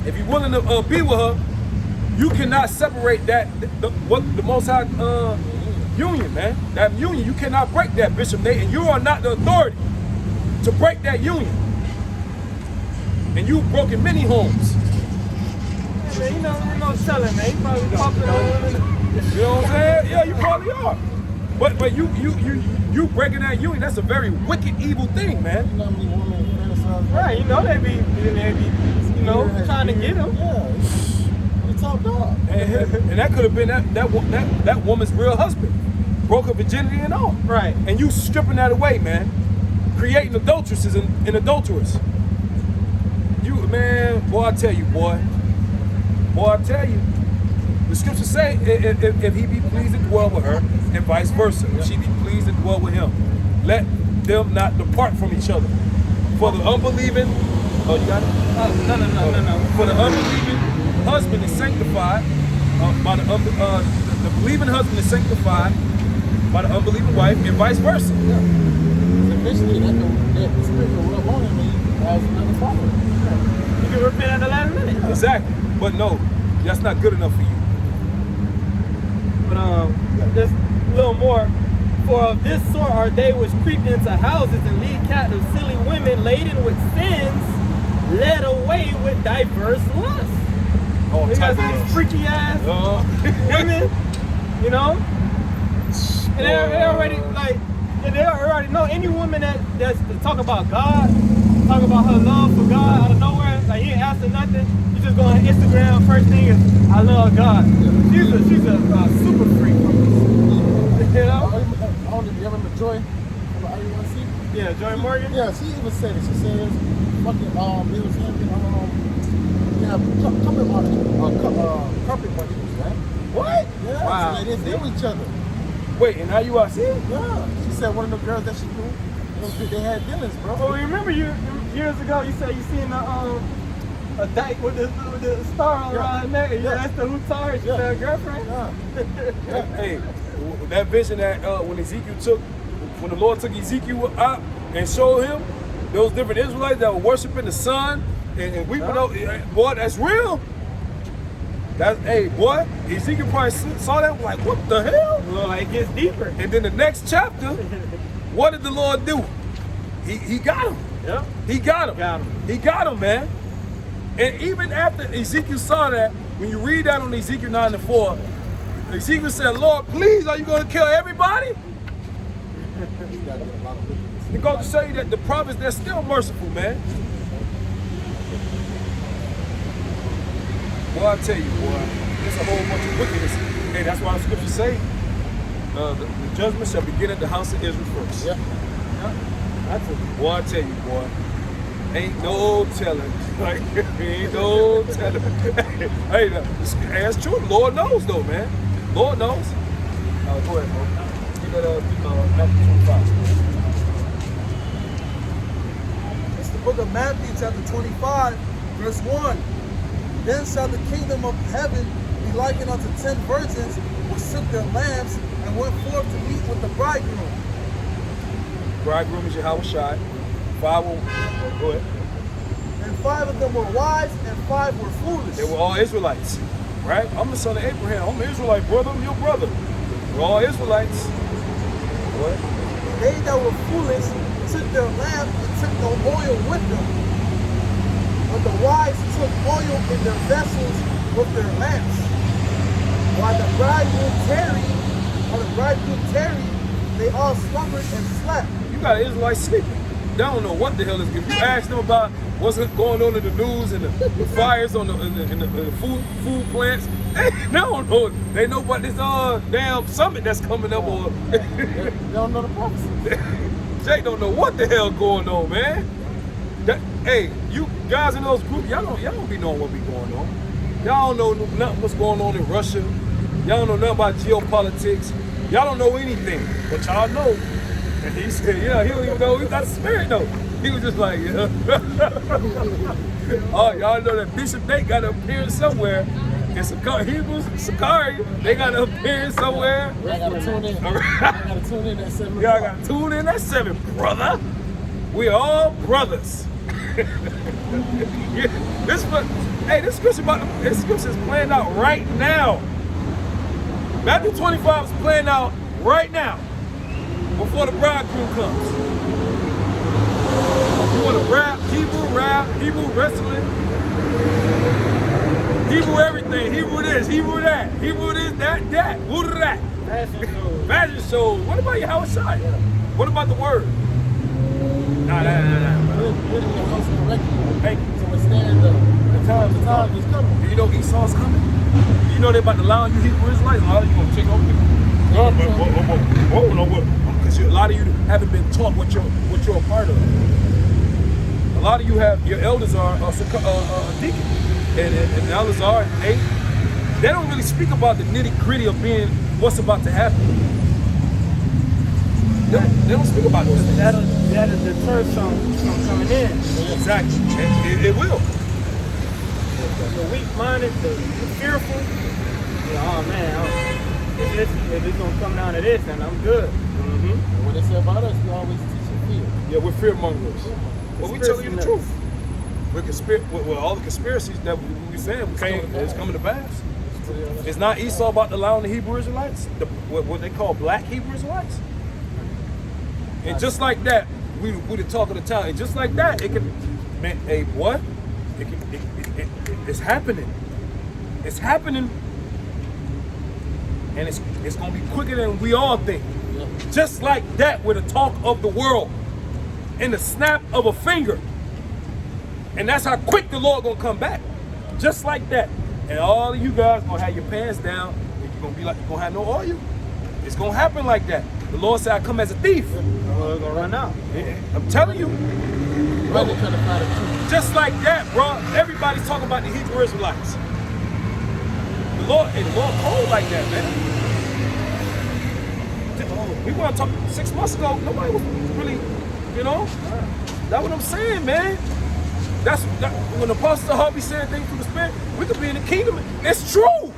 If you're willing to be with her, you cannot separate that, what the Most High union, man. That union, you cannot break that, Bishop Nate, and you are not the authority to break that union. And you've broken many homes. man, you know selling, man. You probably popping on women. You know what I'm saying? Yeah, you probably are. But you breaking that union, that's a very wicked, evil thing, man. You know how many women fantasize? Right, you know they be trying to get them. Yeah, it's top dog. And that could have been that woman's real husband. Broke her virginity and all. Right. And you stripping that away, man. Creating adulteresses and adulterers. You, man, boy, I tell you, boy. Boy, I tell you. The scriptures say if he be pleased to dwell with her, and vice versa, if she be pleased to dwell with him, let them not depart from each other. For the unbelieving, oh, you got it? No. For the unbelieving husband is sanctified by the believing husband is sanctified by the unbelieving wife, and vice versa. Eventually, that spirit will rub on him and he has another father. You can repent at the last minute. Exactly. But no, that's not good enough for you. But just a little more. For of this sort are they which creep into houses and lead captive silly women laden with sins, led away with diverse lusts. All They got type of these lust. freaky ass women, you know, and they already they already know any woman that's to talk about God, talk about her love for God out of nowhere. Like you ain't asking nothing, you just go on Instagram. First thing is I love God. She's a super freak. You know? I don't know if you ever met Joy from the IUNC. Yeah, Joy Morgan. Yeah, she even said it. She says, fucking, it was him, carpet bunnies, right? What? Yeah, Wow. so they didn't deal with each other. Wait, and how you out here? Yeah, she said one of the girls that she knew, they had dealings, bro. Well, remember years ago you said you seen a dyke with the star around her neck, and you asked her who saw her. She said her girlfriend. Yeah. Hey, that vision that when the Lord took Ezekiel out and showed him those different Israelites that were worshiping the sun and weeping out, boy, that's real. Hey, boy, Ezekiel probably saw that like, what the hell? Well, like it gets deeper. And then the next chapter, what did the Lord do? He got him. Yep. He got him. Got him. He got him, man. And even after Ezekiel saw that, when you read that on Ezekiel 9:4, Ezekiel said, Lord, please, are you going to kill everybody? It goes to show you that the prophets, they're still merciful, man. Boy, I tell you, boy, there's a whole bunch of wickedness. Hey, that's why the scriptures say, the judgment shall begin at the house of Israel first. Yeah. That's a Boy, I tell you, boy, ain't no telling. Like, ain't no telling. Hey, that's true. Lord knows, though, man. Lord knows. Go ahead, bro. Give that Matthew 25. It's the book of Matthew, chapter 25, verse 1. Then shall the kingdom of heaven be likened unto 10 virgins which took their lamps and went forth to meet with the bridegroom. Bridegroom is Yahweh Shai. 5 will, go ahead. And 5 of them were wise, and 5 were foolish. They were all Israelites, right? I'm the son of Abraham. I'm an Israelite, brother. I'm your brother. We're all Israelites. What? They that were foolish took their lamp and took no oil with them. But the wise took oil in their vessels with their lamps. While the bridegroom tarried, they all slumbered and slept. You got Israelites sleeping. They don't know what the hell is. If you ask them about what's going on in the news and the fires on the food plants, they don't know. They know about this damn summit that's coming up. Or They don't know the prophecy. Jake don't know what the hell going on, man. Hey, you guys in those groups, y'all don't be knowing what be going on. Y'all don't know nothing what's going on in Russia. Y'all don't know nothing about geopolitics. Y'all don't know anything, but y'all know. And he said, yeah, he don't even know he got the spirit though. He was just like, yeah. Oh, y'all know that Bishop Nate got to appear somewhere. In Hebrews, Sakari, they got to appear somewhere. I gotta tune in. I gotta tune in at 7 Y'all got to tune in at 7, brother. We all brothers. This scripture is playing out right now. Matthew 25 is playing out right now before the bridegroom comes. You want to rap, Hebrew wrestling, Hebrew everything, Hebrew this, Hebrew that, Hebrew this, that, who that. Fashion shows. What about Yahweh Shai? What about the word? Nah. We're in the house correctly. Thank you. To withstand the time is coming. You know Esau's coming? You know they're about to lie on you Hebrew Israelites? Oh, you gonna check over people? Because a lot of you haven't been taught what you're a part of. A lot of you have, your elders are a deacon. And the elders are 8, They don't really speak about the nitty-gritty of being what's about to happen. They don't speak about those things. That'll deter some from coming in. Exactly. It will. The weak-minded, the fearful. Oh man, if it's gonna come down to this, then I'm good. And what they say about us, we always teach in fear. Yeah, we're fear mongers. But we tell you the truth. With all the conspiracies that we saying it's coming to pass. It's not Esau about to allow the Hebrew Israelites, what they call black Hebrew Israelites. And just like that, we the talk of the town. And just like that, it can, man, hey, what? It's happening. It's happening. And it's gonna be quicker than we all think. Just like that, with the talk of the world, in the snap of a finger. And that's how quick the Lord gonna come back. Just like that. And all of you guys gonna have your pants down, and you're gonna be like, you're gonna have no oil. It's gonna happen like that. The Lord said, I come as a thief. We're gonna run out. I'm telling you. Running trying to find the truth. Just like that, bro. Everybody's talking about the Hebrew Israelites. The Lord cold like that, man. We want to talk 6 months ago. Nobody was really, that's what I'm saying, man. That's when the Apostle Harvey said things through the Spirit, we could be in the kingdom. It's true.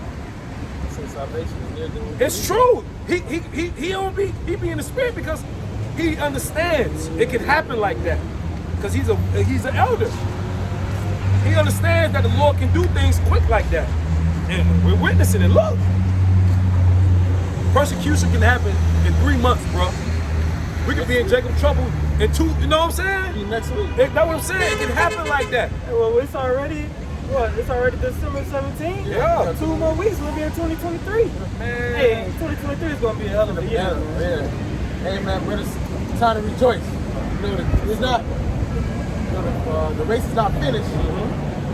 It's true. He be in the Spirit because he understands it can happen like that. Because he's an elder. He understands that the Lord can do things quick like that. And we're witnessing it. Look. Persecution can happen in 3 months, bro. We could be in Jacob's trouble in 2, you know what I'm saying? Next week. That's what I'm saying. It can happen like that. Well, it's already December 17th? Yeah. 2 more weeks, we'll be in 2023. Man. Hey, 2023 is going to be a hell of a year. Yeah. Hey, man, but it's time to rejoice. It's not, the race is not finished,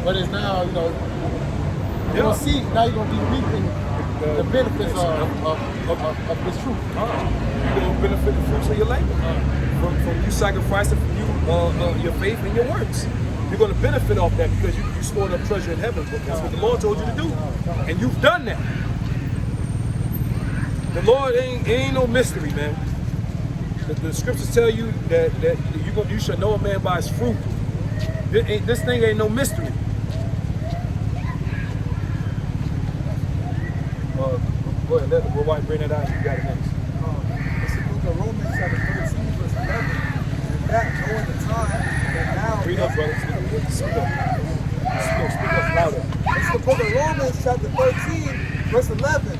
but it's now, you're going to see, now you're going to be reaping the benefits of this truth. You're going to benefit the fruits of your labor. From you sacrificing, from your faith and your works. You're going to benefit off that because you stored up treasure in heaven. That's what the Lord told you to do. And you've done that. The Lord ain't no mystery, man. The scriptures tell you that you should know a man by his fruit. This thing ain't no mystery. Go ahead, let the wife bring that out. You got it next. It's the book of Romans chapter 13, verse 11. And that knowing the time that now... Read up, brother. Speak up louder. It's the book of Romans chapter 13, verse 11.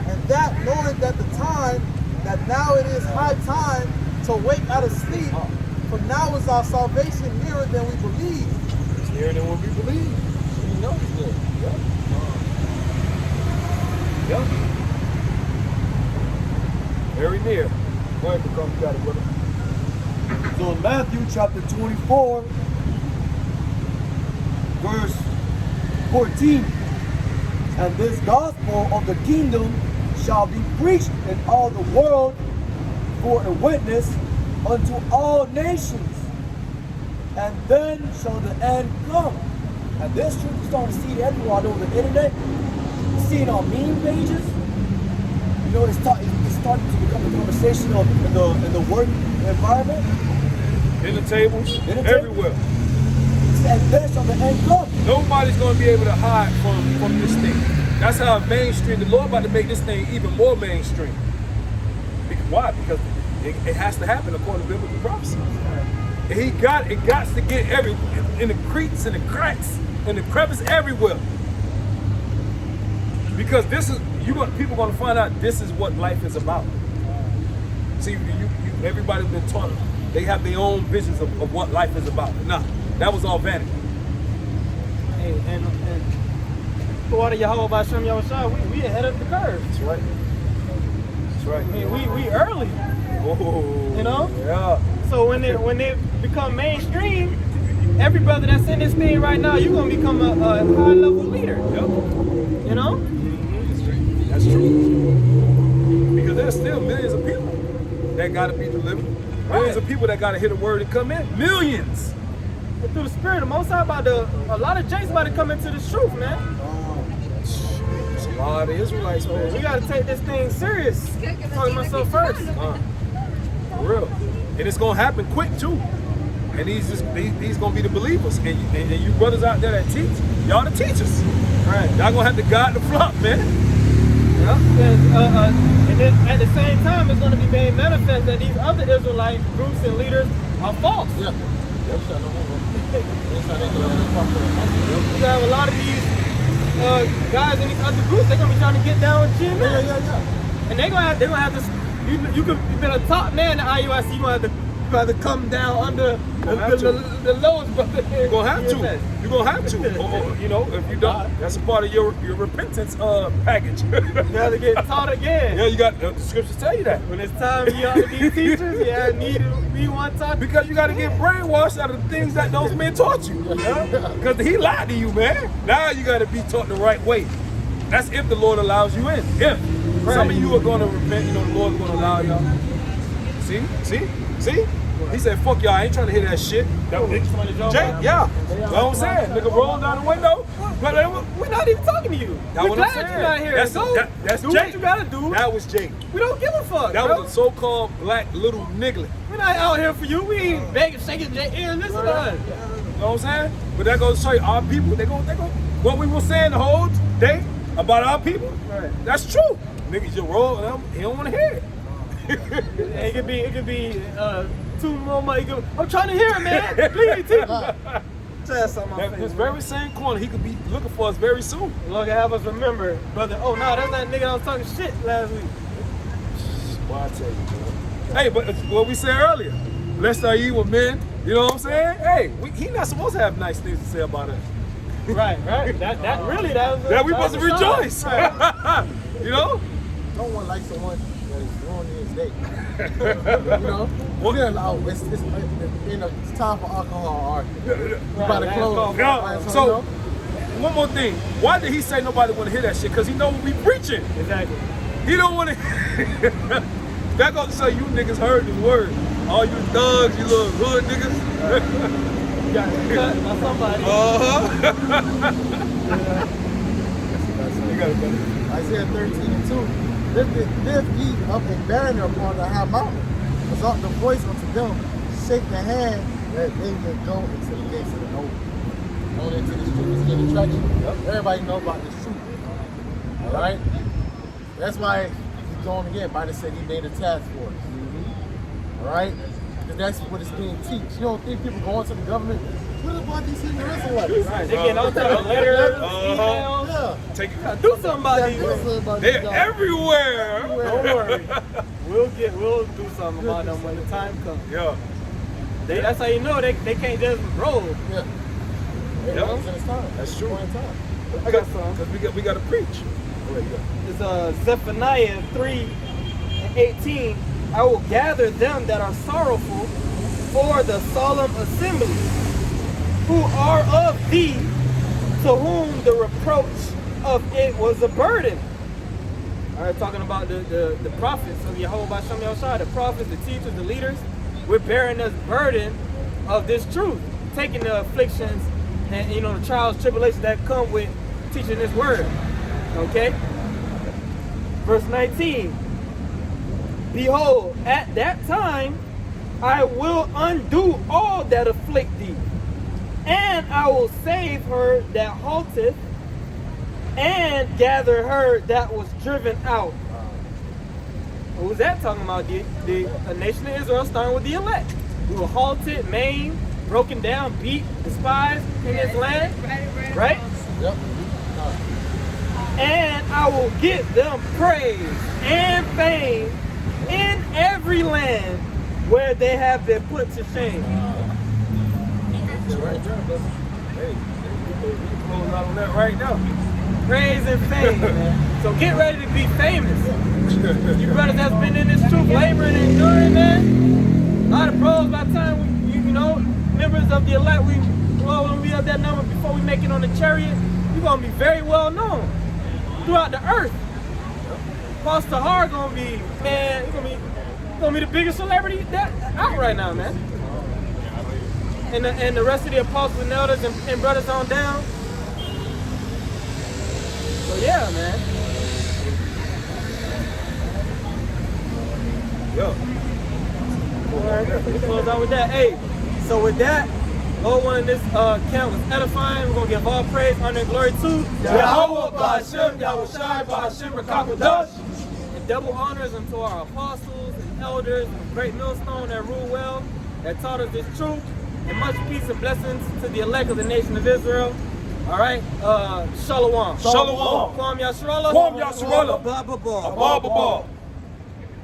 And that knowing that the time, that now it is high time to wake out of sleep, for now is our salvation nearer than we believe. It's nearer than what we believe. We know it's good. Yeah. Very near. Go ahead, become you got it, brother. So in Matthew chapter 24, verse 14, and this gospel of the kingdom shall be preached in all the world for a witness unto all nations, and then shall the end come. And this truth is starting to see it everywhere all over the internet. You see it on meme pages. It's starting to become a conversation in the work environment. In the tables, everywhere. And then shall the end come. Nobody's going to be able to hide from this thing. That's how mainstream. The Lord about to make this thing even more mainstream. Why? Because it has to happen according to biblical prophecy. And it got to get everywhere, in the creeks and the cracks and the crevices everywhere. Because people going to find out this is what life is about. See, everybody's been taught. They have their own visions of what life is about. Nah, that was all vanity. Hey, and for the Yahweh B'Shem Yahushua, we ahead of the curve. That's right. That's right. I mean, we early. Oh, Yeah. So when they become mainstream, every brother that's in this thing right now, you're gonna become a high level leader. Yep. That's true. Because there's still millions of people that gotta be delivered. Millions of people that gotta hear the word and come in. Millions. But through the Spirit, the Most High a lot of Jake's about to come into this truth, man. It's a lot of Israelites, We man. gotta take this thing serious. Talking myself first. For real. And it's gonna happen quick too. And these gonna be the believers. And you brothers out there that teach, y'all the teachers. Right. Y'all gonna have to guide the flock, man. Yep. And then at the same time, it's gonna be made manifest that these other Israelite groups and leaders are false. Yeah. You have a lot of these guys in these other groups. They're gonna be trying to get down with GMS. Yeah. And they're gonna have to. You could be a top man at IUIC. You gonna have to come down under the lowest brother. You're gonna have to. You're gonna have to. Or, you know, if you don't, that's a part of your repentance package. You have to get taught again. Yeah, you got the scriptures tell you that. When it's time for y'all to be teachers, yeah, need to be one time. Because you got to get brainwashed out of the things that those men taught you. Because he lied to you, man. Now you got to be taught the right way. That's if the Lord allows you in. If some of you are going to repent, you know, the Lord's going to allow y'all. See? He said, fuck y'all, I ain't trying to hear that shit. Jake, yeah. That's what I'm saying. Nigga rolled down the window. We're not even talking to you. That's We're what I'm glad saying. you're not here. That's do Jake. what you gotta do. That was Jake. We don't give a fuck. That bro. was a so-called black little niglet. We're not out here for you. We ain't begging, shaking your ear and listen to us. You know what I'm saying? But that goes to show you, our people, they go, what we were saying the whole day about our people, Right. that's true. Niggas just roll, and he don't want to hear it. It could be 2 more months. I'm trying to hear it, man. Please, teach me. Say something on my This face. very same corner, he could be looking for us very soon. Lord, have us remember, brother. Oh, no, that's that nigga that was talking shit last week. Why I tell you, bro. Hey, but what we said earlier, blessed are you with men. You know what I'm saying? Hey, he not supposed to have nice things to say about us. Right. That was That we supposed to that was a rejoice. sign. You know? No one likes someone that is ruining his day. You know? It's time for alcohol. You about to close. Yeah. So, one more thing. Why did he say nobody want to hear that shit? Because he know what we preaching. Exactly. He don't want to. That goes to say you niggas heard his word. All you thugs, you little hood niggas. You got cut by somebody. You got it, buddy. Isaiah 13:2. Lift ye up a banner upon the high mountain. Exalt the voice unto them. Shake the hand that they may go into the gates of the noble. Going into this truth is getting attraction. Everybody know about this truth. Alright? That's why he's going again. Bible said he made a task force. Alright? Because that's what it's being teach. You don't think people going to the government? What about these Hebrew Israelites? Right. They getting all types of letters, emails. Yeah. Take it. Gotta do something about these. They're everywhere. Don't worry. We'll do something about them when the time comes. Yeah. That's how you know they can't just roll. Yeah. Yeah. It's time. That's true. Point in time. I got some. Because we got to preach. It's Zephaniah 3:18. I will gather them that are sorrowful for the solemn assembly, who are of thee, to whom the reproach of it was a burden. All right, talking about the prophets of Yehovah Shem Yahushua, the prophets, the teachers, the leaders. We're bearing this burden of this truth, taking the afflictions and the trials, tribulations that come with teaching this word. Okay? Verse 19. Behold, at that time I will undo all that afflict thee, and I will save her that halteth, and gather her that was driven out. What was that talking about? The nation of Israel, starting with the elect. We were halted, maimed, broken down, beat, despised in this land. Right? Yep. And I will give them praise and fame in every land where they have been put to shame. Right there, brother. Hey, we close out on that right now. Praise and fame, man. So get ready to be famous. You brothers that's been in this truth, laboring and enduring, man. A lot of pros by the time we, members of the elect, when we have that number before we make it on the chariot, we're gonna be very well known throughout the earth. Pastor Har gonna be, man, he's gonna be the biggest celebrity that out right now, man. And the rest of the apostles and elders and brothers on down. So yeah, man. Yeah. Alright, we'll close out with that. Hey, so with that, Lord one in this camp was edifying. We're gonna give all praise, honor, and glory to Yahweh Ba'Hashem, Yahushai Ba'Hashem, Rakakodash. and double honors unto our apostles and elders and great millstone that rule well, that taught us this truth, and much peace and blessings to the elect of the nation of Israel. All right, Shalom. Shalom. Kwam Yasharallah. Kwam Yasharallah. Abba Ba. Abba Ba.